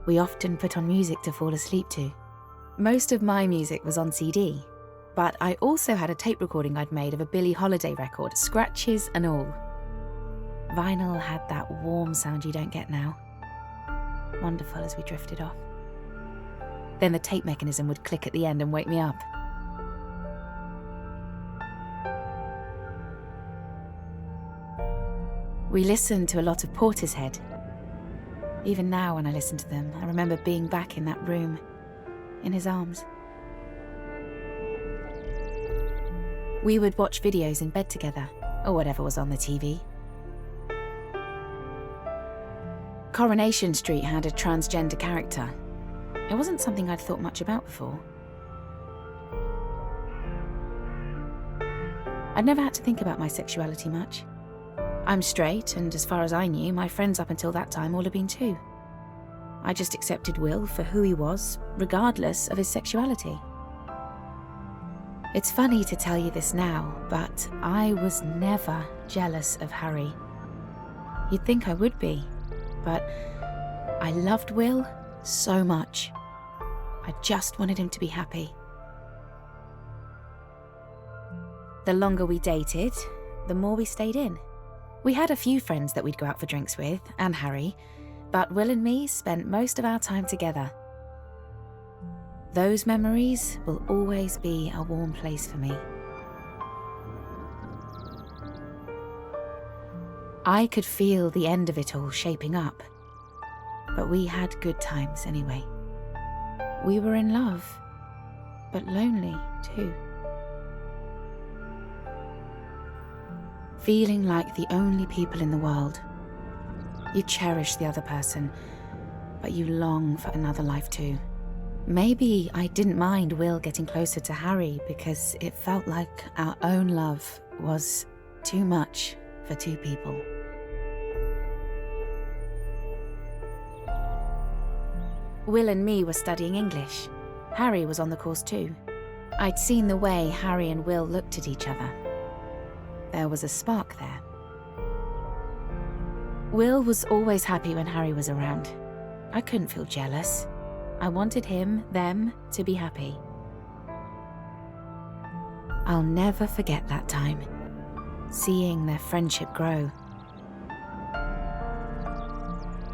We often put on music to fall asleep to. Most of my music was on CD, but I also had a tape recording I'd made of a Billie Holiday record, scratches and all. Vinyl had that warm sound you don't get now. Wonderful as we drifted off. Then the tape mechanism would click at the end and wake me up. We listened to a lot of Portishead. Even now when I listen to them, I remember being back in that room, in his arms. We would watch videos in bed together, or whatever was on the TV. Coronation Street had a transgender character. It wasn't something I'd thought much about before. I'd never had to think about my sexuality much. I'm straight, and as far as I knew, my friends up until that time all had been too. I just accepted Will for who he was, regardless of his sexuality. It's funny to tell you this now, but I was never jealous of Harry. You'd think I would be, but I loved Will so much. I just wanted him to be happy. The longer we dated, the more we stayed in. We had a few friends that we'd go out for drinks with, and Harry, but Will and me spent most of our time together. Those memories will always be a warm place for me. I could feel the end of it all shaping up, but we had good times anyway. We were in love, but lonely too. Feeling like the only people in the world. You cherish the other person, but you long for another life too. Maybe I didn't mind Will getting closer to Harry because it felt like our own love was too much for two people. Will and me were studying English. Harry was on the course too. I'd seen the way Harry and Will looked at each other. There was a spark there. Will was always happy when Harry was around. I couldn't feel jealous. I wanted them, to be happy. I'll never forget that time, seeing their friendship grow.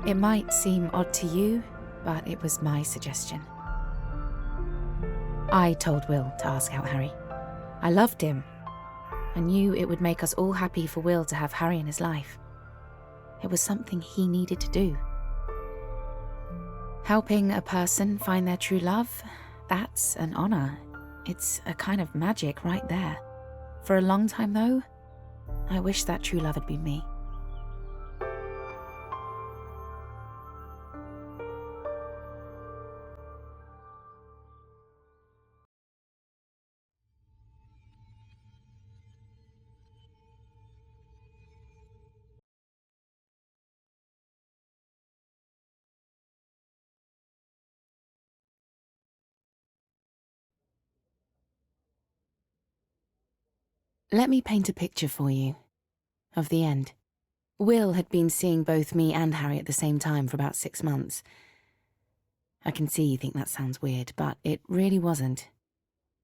It might seem odd to you, but it was my suggestion. I told Will to ask out Harry. I loved him. I knew it would make us all happy for Will to have Harry in his life. It was something he needed to do. Helping a person find their true love, that's an honor. It's a kind of magic right there. For a long time though, I wish that true love had been me. Let me paint a picture for you of the end. Will had been seeing both me and Harry at the same time for about 6 months. I can see you think that sounds weird, but it really wasn't.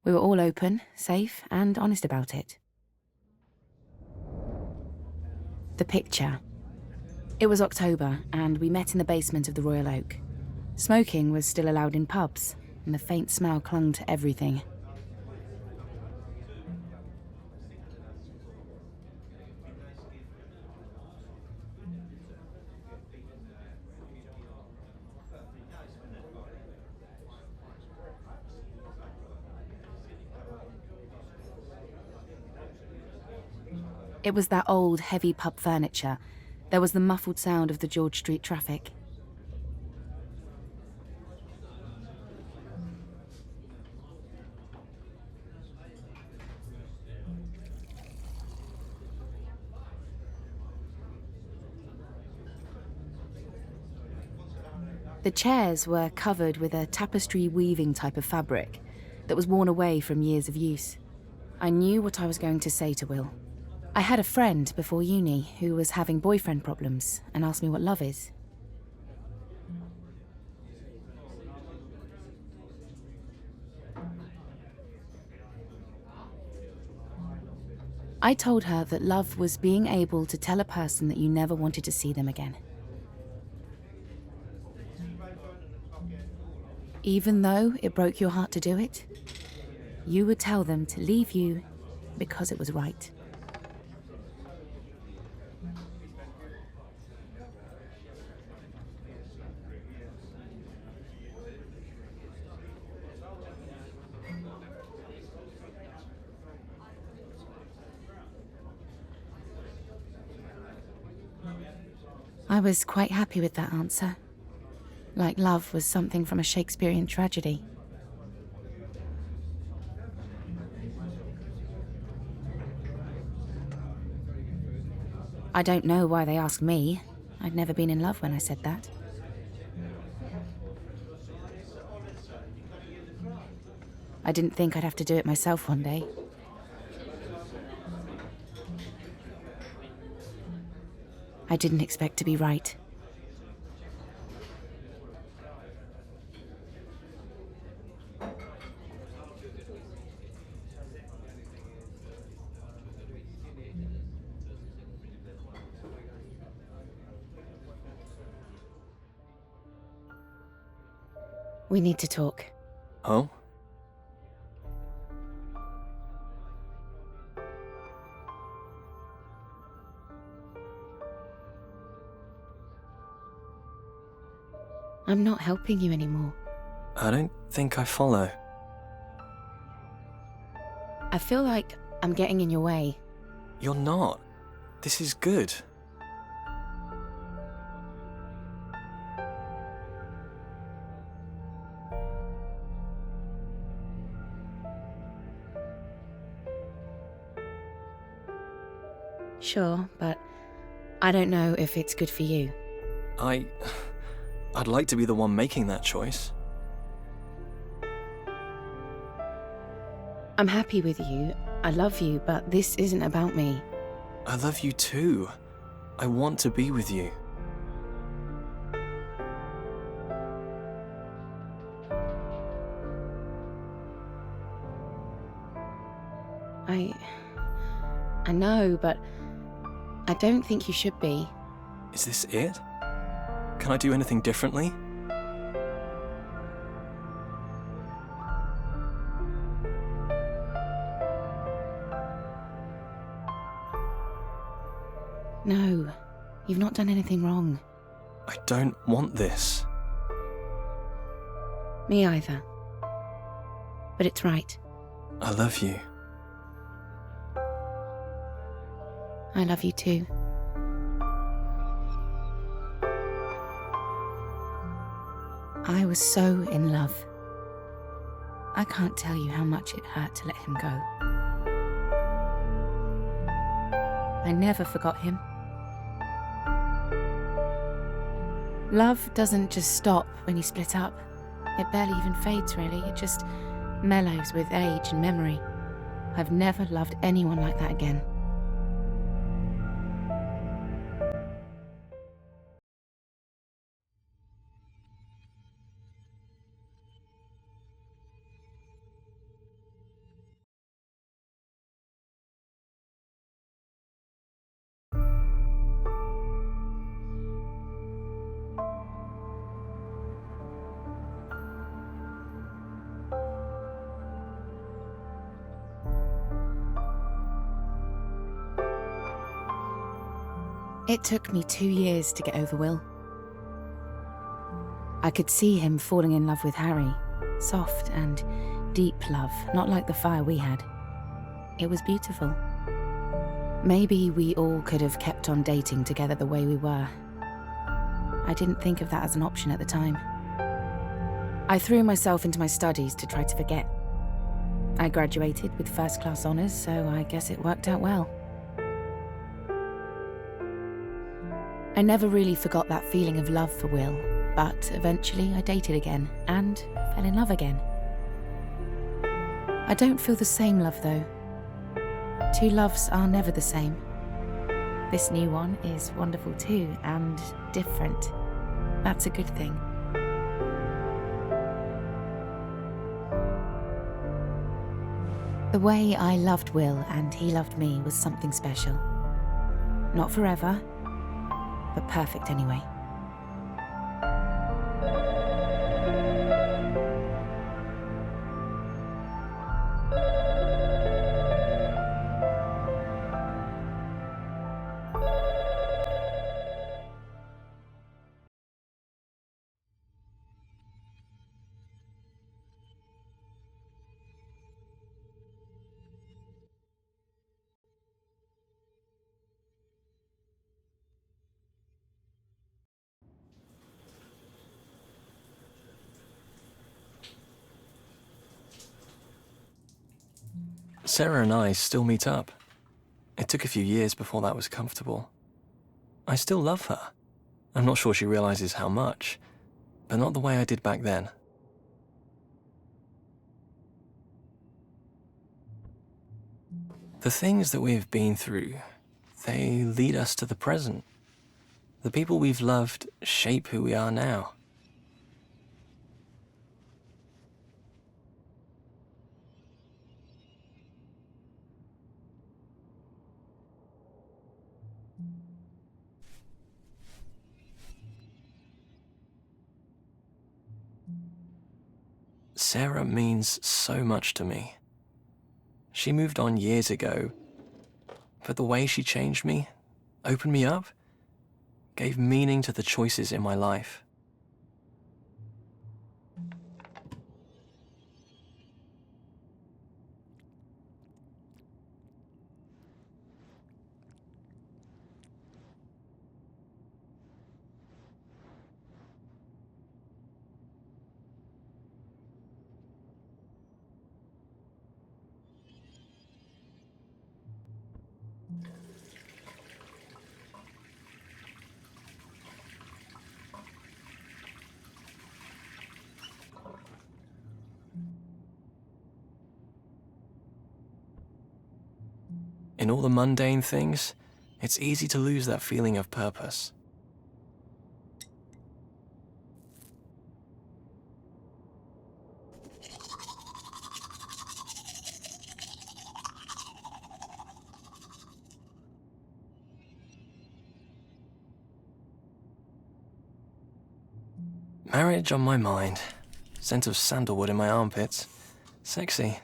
We were all open, safe, and honest about it. The picture. It was October, and we met in the basement of the Royal Oak. Smoking was still allowed in pubs, and the faint smell clung to everything. It was that old, heavy pub furniture. There was the muffled sound of the George Street traffic. The chairs were covered with a tapestry weaving type of fabric that was worn away from years of use. I knew what I was going to say to Will. I had a friend before uni who was having boyfriend problems and asked me what love is. I told her that love was being able to tell a person that you never wanted to see them again. Even though it broke your heart to do it, you would tell them to leave you because it was right. I was quite happy with that answer. Like love was something from a Shakespearean tragedy. I don't know why they asked me. I'd never been in love when I said that. I didn't think I'd have to do it myself one day. I didn't expect to be right. We need to talk. Oh? I'm not helping you anymore. I don't think I follow. I feel like I'm getting in your way. You're not. This is good. Sure, but I don't know if it's good for you. I I'd like to be the one making that choice. I'm happy with you. I love you, but this isn't about me. I love you too. I want to be with you. I know, but I don't think you should be. Is this it? Can I do anything differently? No, you've not done anything wrong. I don't want this. Me either. But it's right. I love you. I love you too. I was so in love. I can't tell you how much it hurt to let him go. I never forgot him. Love doesn't just stop when you split up. It barely even fades, really. It just mellows with age and memory. I've never loved anyone like that again. It took me 2 years to get over Will. I could see him falling in love with Harry. Soft and deep love, not like the fire we had. It was beautiful. Maybe we all could have kept on dating together the way we were. I didn't think of that as an option at the time. I threw myself into my studies to try to forget. I graduated with first-class honours, so I guess it worked out well. I never really forgot that feeling of love for Will, but eventually I dated again and fell in love again. I don't feel the same love though. Two loves are never the same. This new one is wonderful too, and different. That's a good thing. The way I loved Will and he loved me was something special. Not forever, but perfect anyway. Sarah and I still meet up. It took a few years before that was comfortable. I still love her. I'm not sure she realizes how much, but not the way I did back then. The things that we've been through, they lead us to the present. The people we've loved shape who we are now. Sarah means so much to me. She moved on years ago, but the way she changed me, opened me up, gave meaning to the choices in my life. in all the mundane things, it's easy to lose that feeling of purpose. Marriage on my mind. Scent of sandalwood in my armpits. Sexy.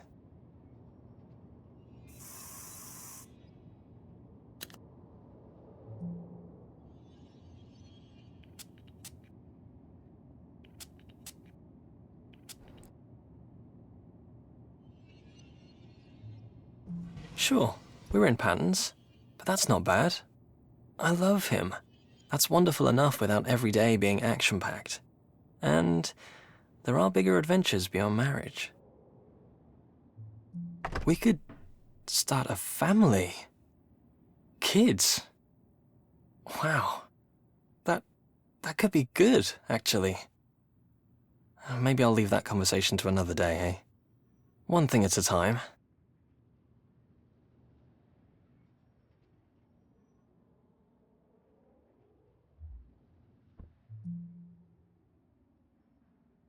Sure, we're in patterns, but that's not bad. I love him. That's wonderful enough without every day being action-packed. And there are bigger adventures beyond marriage. We could start a family. Kids. Wow. That could be good, actually. Maybe I'll leave that conversation to another day, eh? One thing at a time.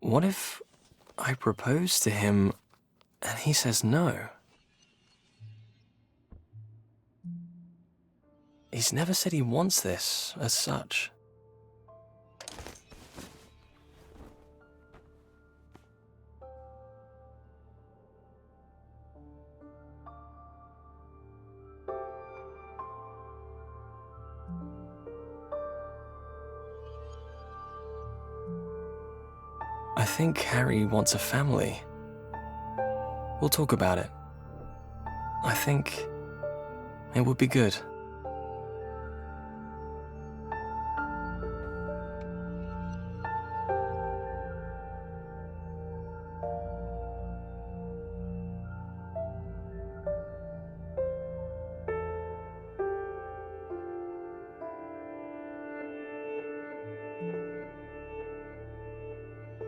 What if I propose to him and he says no? He's never said he wants this as such. I think Harry wants a family. We'll talk about it. I think it would be good.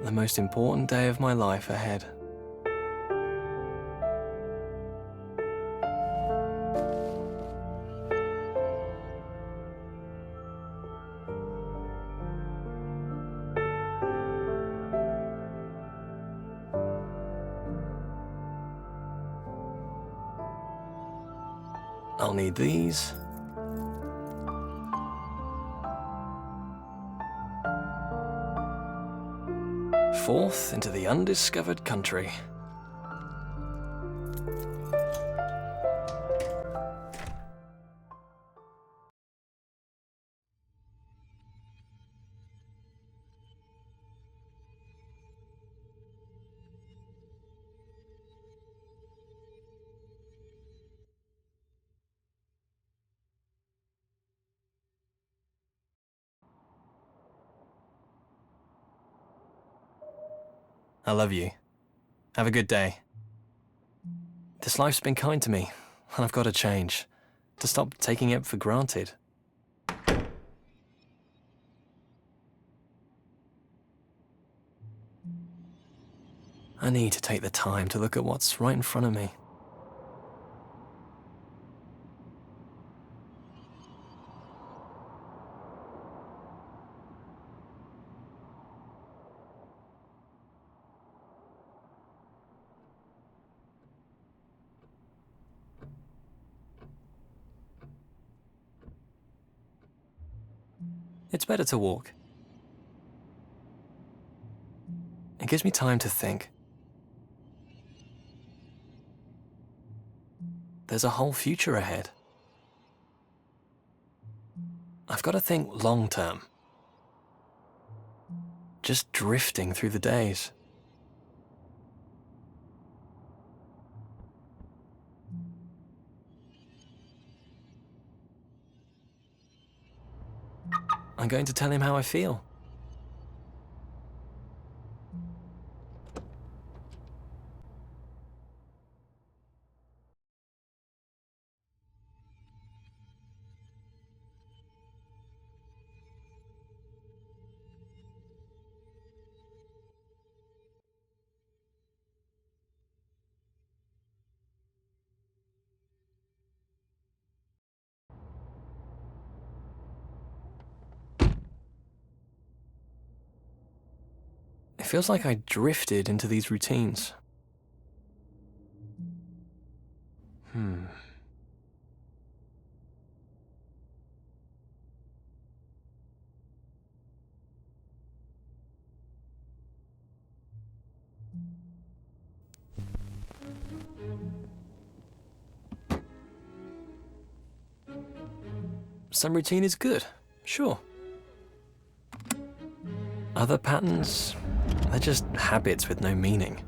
The most important day of my life ahead. I'll need these. Forth into the undiscovered country. I love you. Have a good day. This life's been kind to me, and I've got to change. To stop taking it for granted. I need to take the time to look at what's right in front of me. It's better to walk. It gives me time to think. There's a whole future ahead. I've got to think long term. Just drifting through the days. I'm going to tell him how I feel. feels like I drifted into these routines. Some routine is good, sure. Other patterns, they're just habits with no meaning.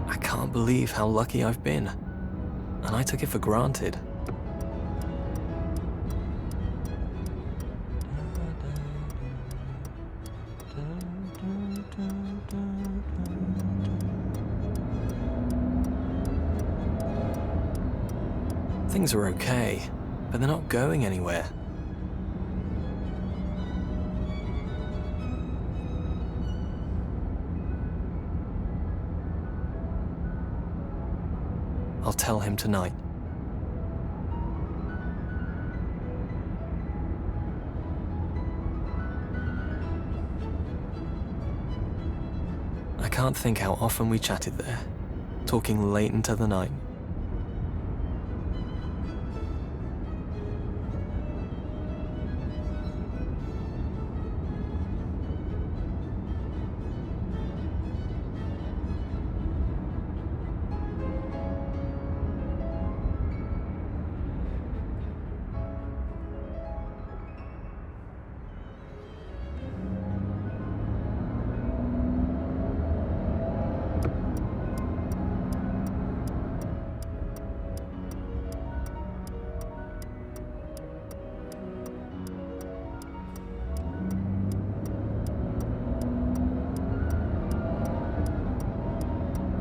I can't believe how lucky I've been, and I took it for granted. Things are okay, but they're not going anywhere. I'll tell him tonight. I can't think how often we chatted there, talking late into the night.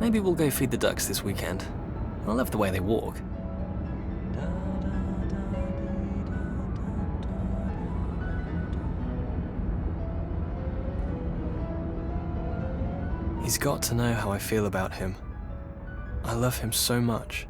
Maybe we'll go feed the ducks this weekend. I love the way they walk. He's got to know how I feel about him. I love him so much.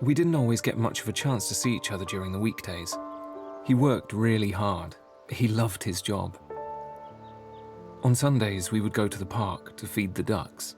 We didn't always get much of a chance to see each other during the weekdays. He worked really hard. He loved his job. On Sundays, we would go to the park to feed the ducks.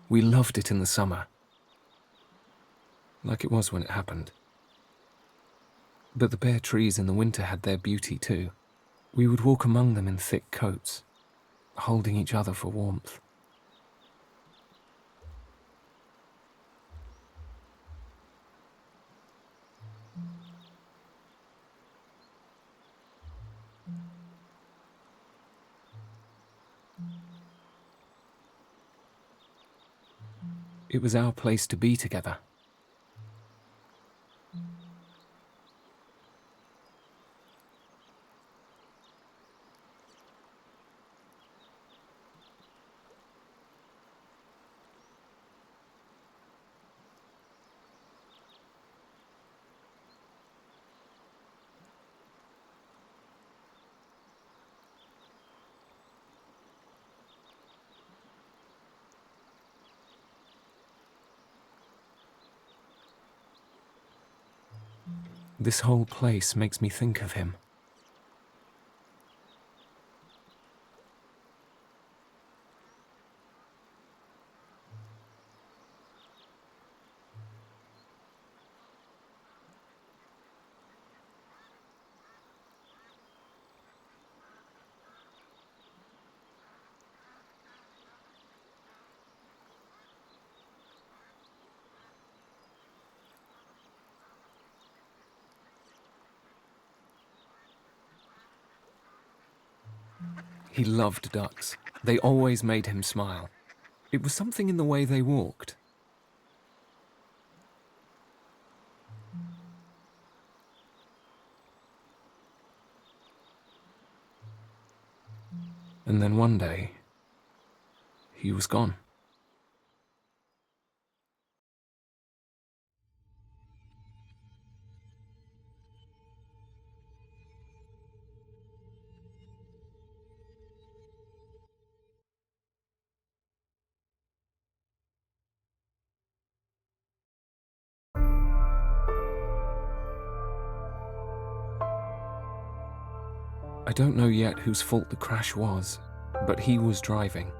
We loved it in the summer, like it was when it happened. But the bare trees in the winter had their beauty too. We would walk among them in thick coats, holding each other for warmth. It was our place to be together. This whole place makes me think of him. He loved ducks. They always made him smile. It was something in the way they walked. And then one day, he was gone. I don't know yet whose fault the crash was, but he was driving.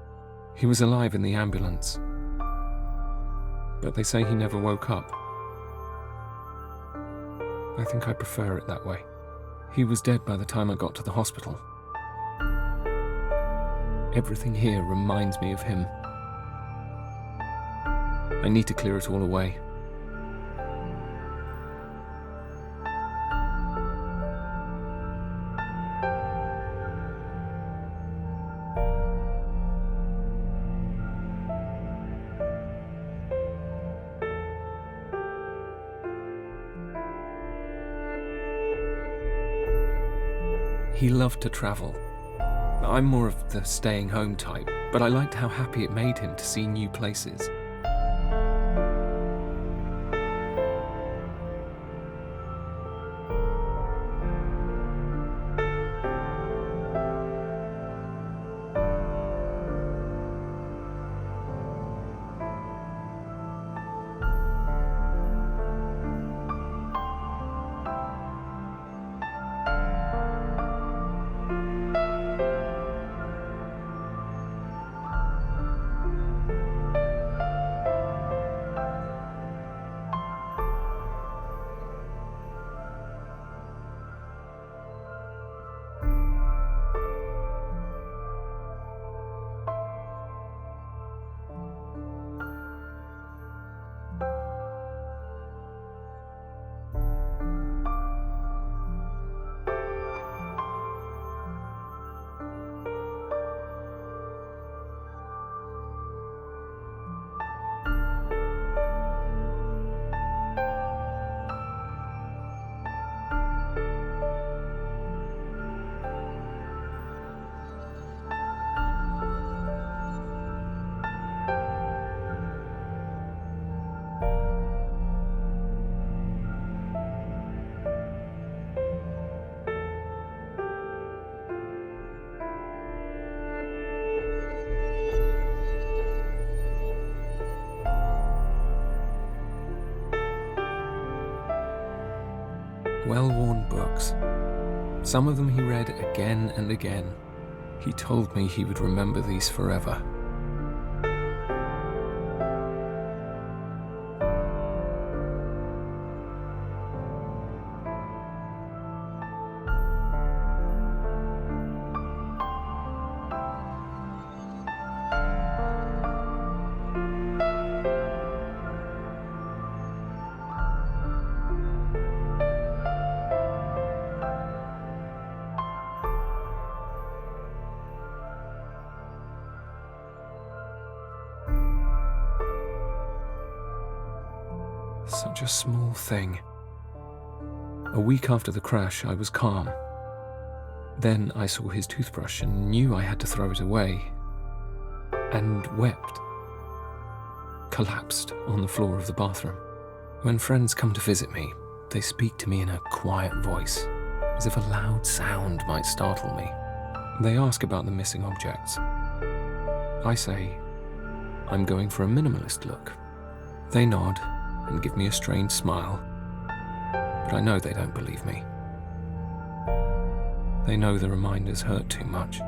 He was alive in the ambulance. But they say he never woke up. I think I prefer it that way. He was dead by the time I got to the hospital. Everything here reminds me of him. I need to clear it all away. He loved to travel. I'm more of the staying home type, but I liked how happy it made him to see new places. Well-worn books. Some of them he read again and again. He told me he would remember these forever. such a small thing. A week after the crash, I was calm. Then I saw his toothbrush and knew I had to throw it away, and wept. Collapsed on the floor of the bathroom. When friends come to visit me, they speak to me in a quiet voice, as if a loud sound might startle me. They ask about the missing objects. I say, I'm going for a minimalist look. They nod and give me a strange smile, but I know they don't believe me. They know the reminders hurt too much.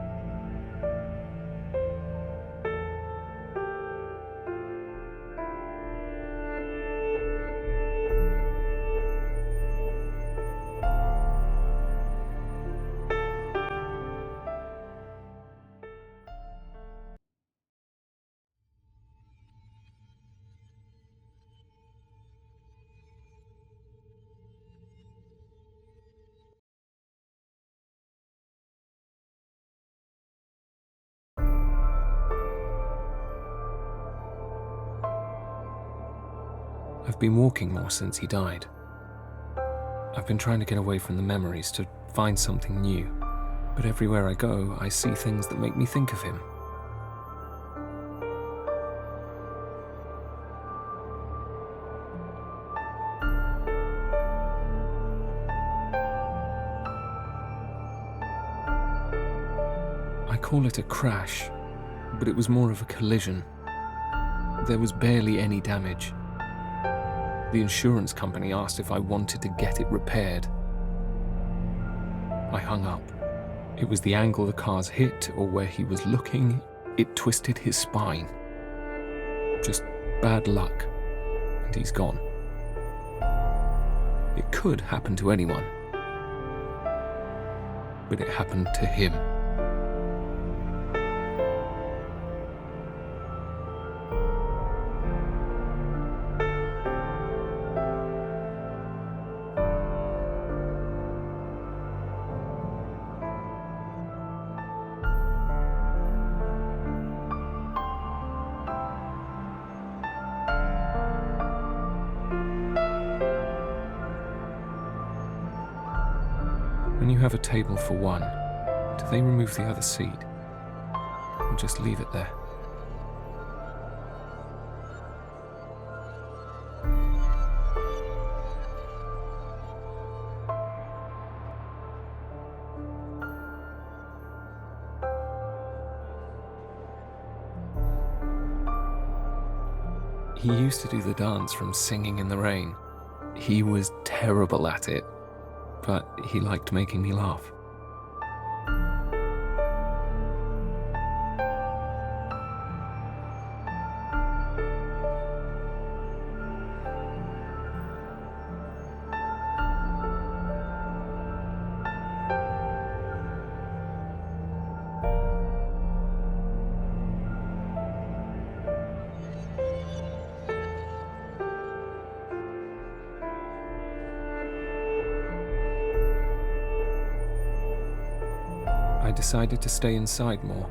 I've been walking more since he died. I've been trying to get away from the memories to find something new, but everywhere I go, I see things that make me think of him. I call it a crash, but it was more of a collision. There was barely any damage. The insurance company asked if I wanted to get it repaired. I hung up. It was the angle the cars hit or where he was looking. It twisted his spine. Just bad luck, and he's gone. It could happen to anyone, but it happened to him. When you have a table for one, do they remove the other seat? Or just leave it there? He used to do the dance from Singing in the Rain. He was terrible at it, but he liked making me laugh. I decided to stay inside more.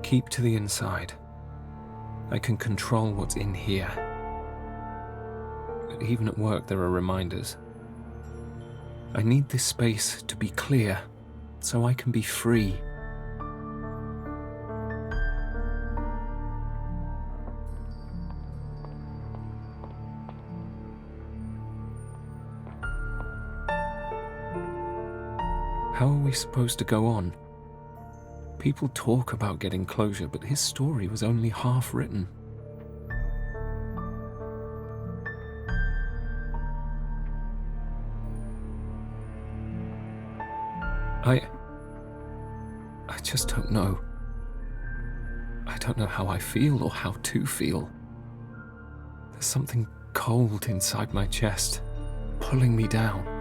Keep to the inside. I can control what's in here. But even at work, there are reminders. I need this space to be clear, so I can be free. How are we supposed to go on? People talk about getting closure, but his story was only half written. I just don't know. I don't know how I feel or how to feel. There's something cold inside my chest, pulling me down.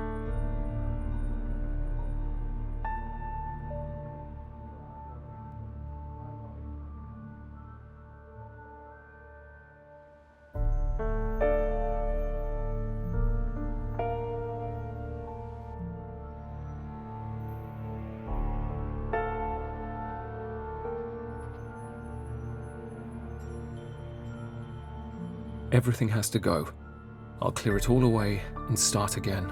Everything has to go. I'll clear it all away and start again.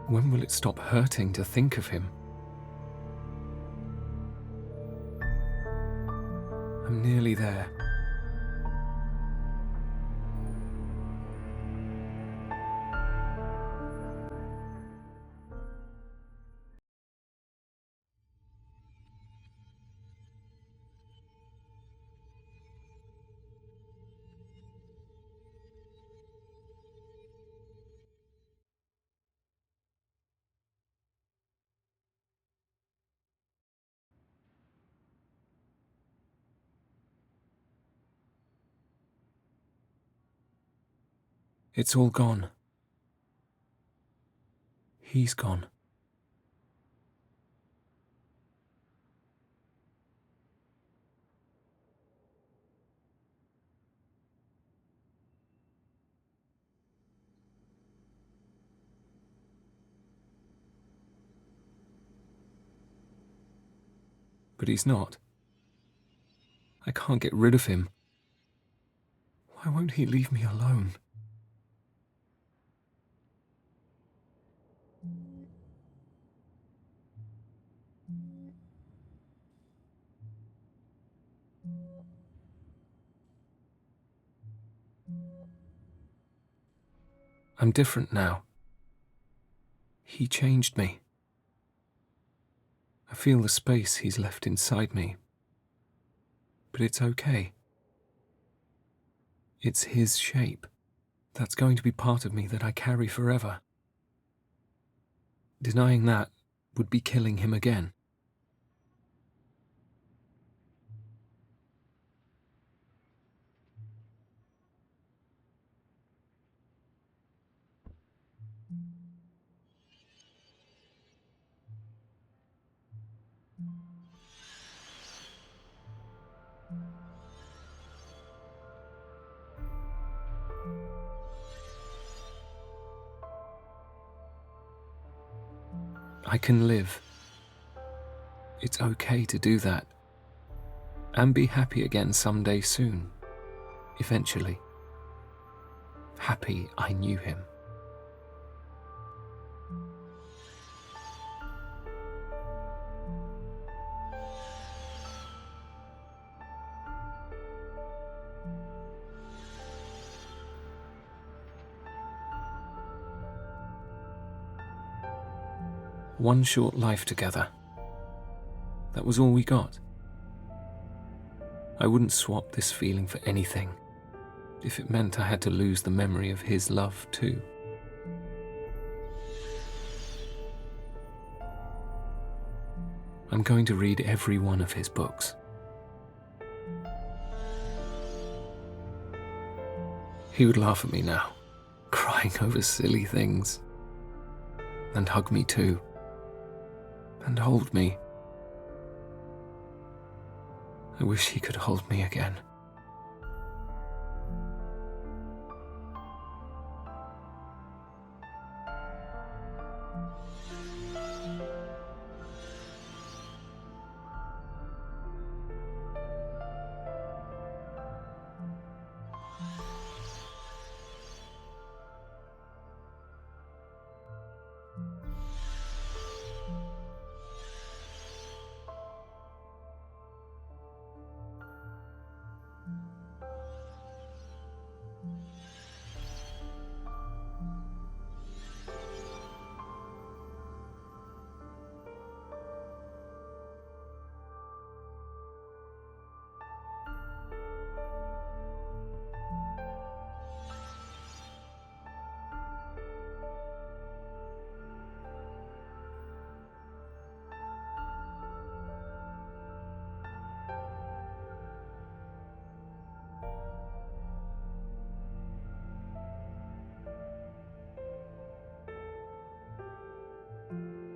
When will it stop hurting to think of him? I'm nearly there. It's all gone. He's gone. But he's not. I can't get rid of him. Why won't he leave me alone? I'm different now. He changed me. I feel the space he's left inside me. But it's okay. It's his shape. That's going to be part of me that I carry forever. Denying that would be killing him again. I can live. It's okay to do that. And be happy again someday soon. Eventually. Happy I knew him. One short life together. That was all we got. I wouldn't swap this feeling for anything, if it meant I had to lose the memory of his love too. I'm going to read every one of his books. He would laugh at me now, crying over silly things, and hug me too. And hold me. I wish he could hold me again.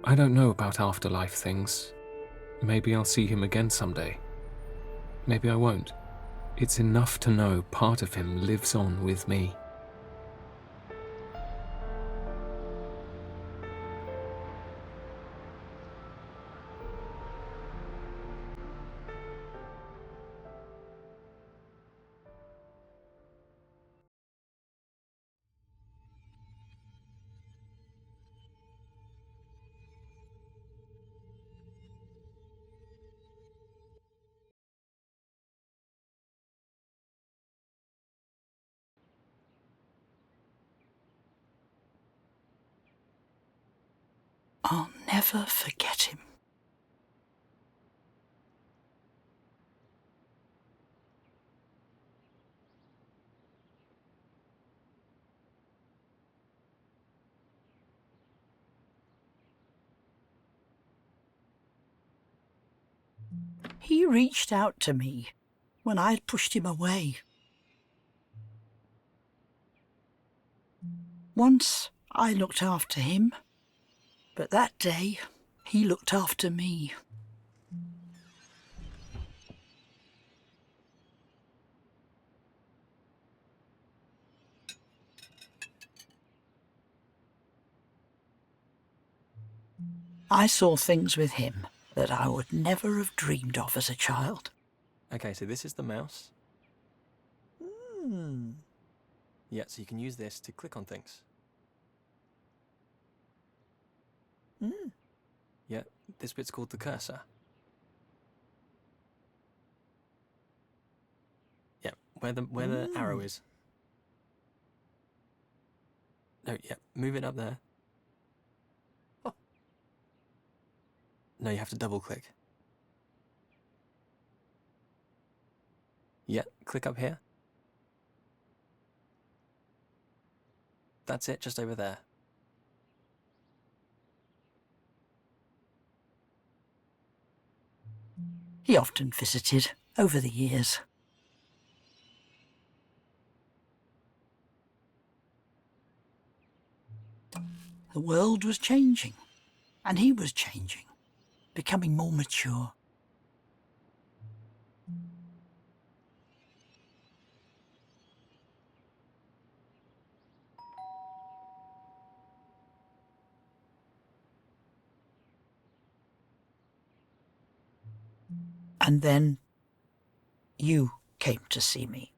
I don't know about afterlife things. Maybe I'll see him again someday. Maybe I won't. It's enough to know part of him lives on with me. I'll never forget him. He reached out to me when I had pushed him away. Once I looked after him, but that day he looked after me. I saw things with him that I would never have dreamed of as a child. Okay, so this is the mouse. Yeah, so you can use this to click on things. Yeah, this bit's called the cursor. Yeah, where the arrow is. No, yeah, move it up there. No, you have to double click. Yeah, click up here. That's it, just over there. He often visited over the years. The world was changing, and he was changing, becoming more mature. And then you came to see me.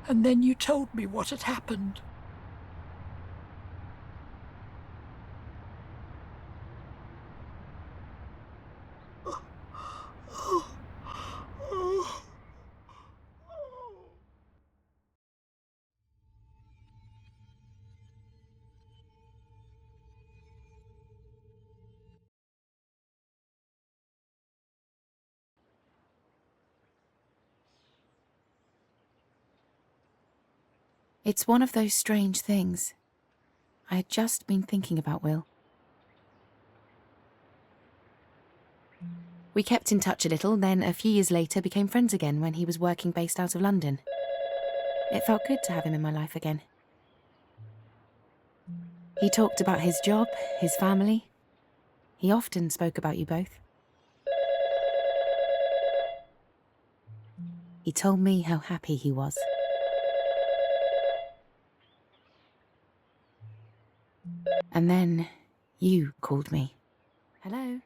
And then you told me what had happened. It's one of those strange things. I had just been thinking about Will. We kept in touch a little, then a few years later became friends again when he was working based out of London. It felt good to have him in my life again. He talked about his job, his family. He often spoke about you both. He told me how happy he was. And then you called me. Hello?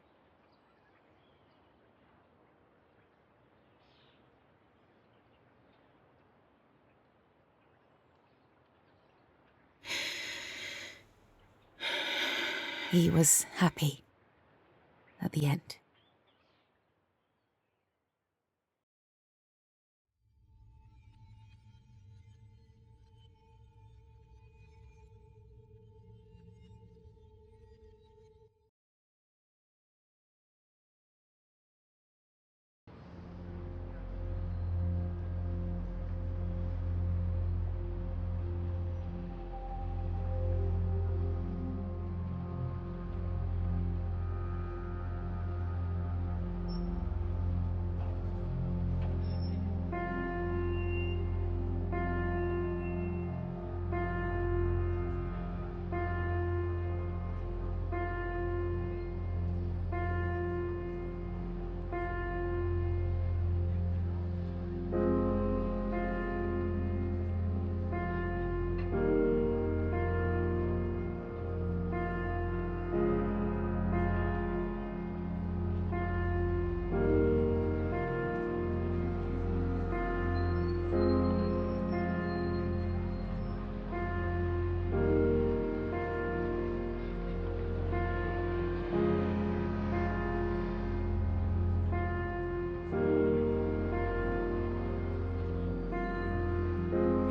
He was happy at the end.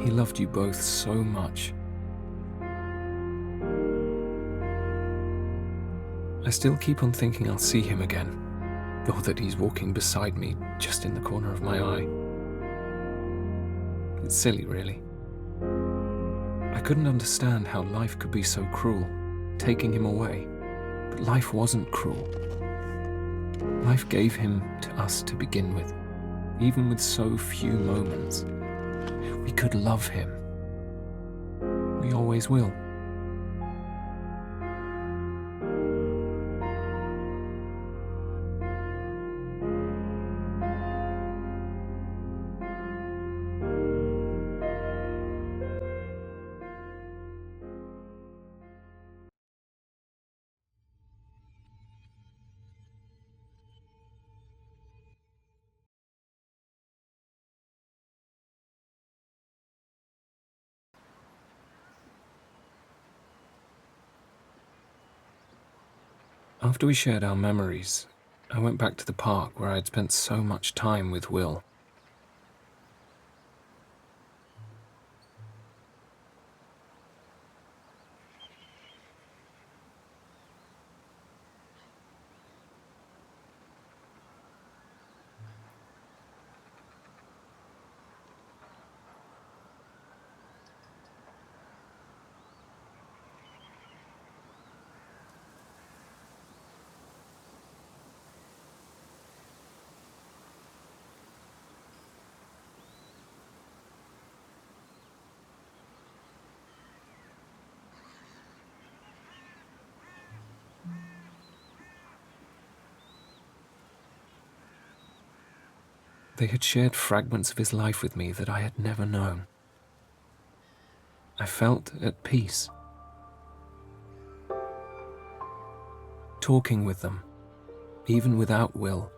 He loved you both so much. I still keep on thinking I'll see him again, or that he's walking beside me just in the corner of my eye. It's silly, really. I couldn't understand how life could be so cruel, taking him away. But life wasn't cruel. Life gave him to us to begin with, even with so few moments. We could love him. We always will. After we shared our memories, I went back to the park where I had spent so much time with Will. They had shared fragments of his life with me that I had never known. I felt at peace. Talking with them, even without Will,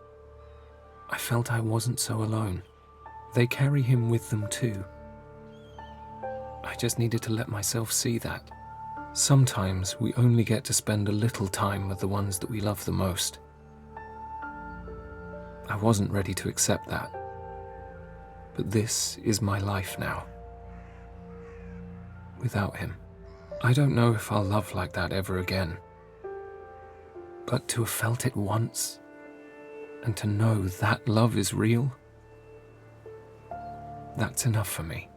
I felt I wasn't so alone. They carry him with them too. I just needed to let myself see that. Sometimes we only get to spend a little time with the ones that we love the most. I wasn't ready to accept that. But this is my life now. Without him. I don't know if I'll love like that ever again. But to have felt it once, and to know that love is real, that's enough for me.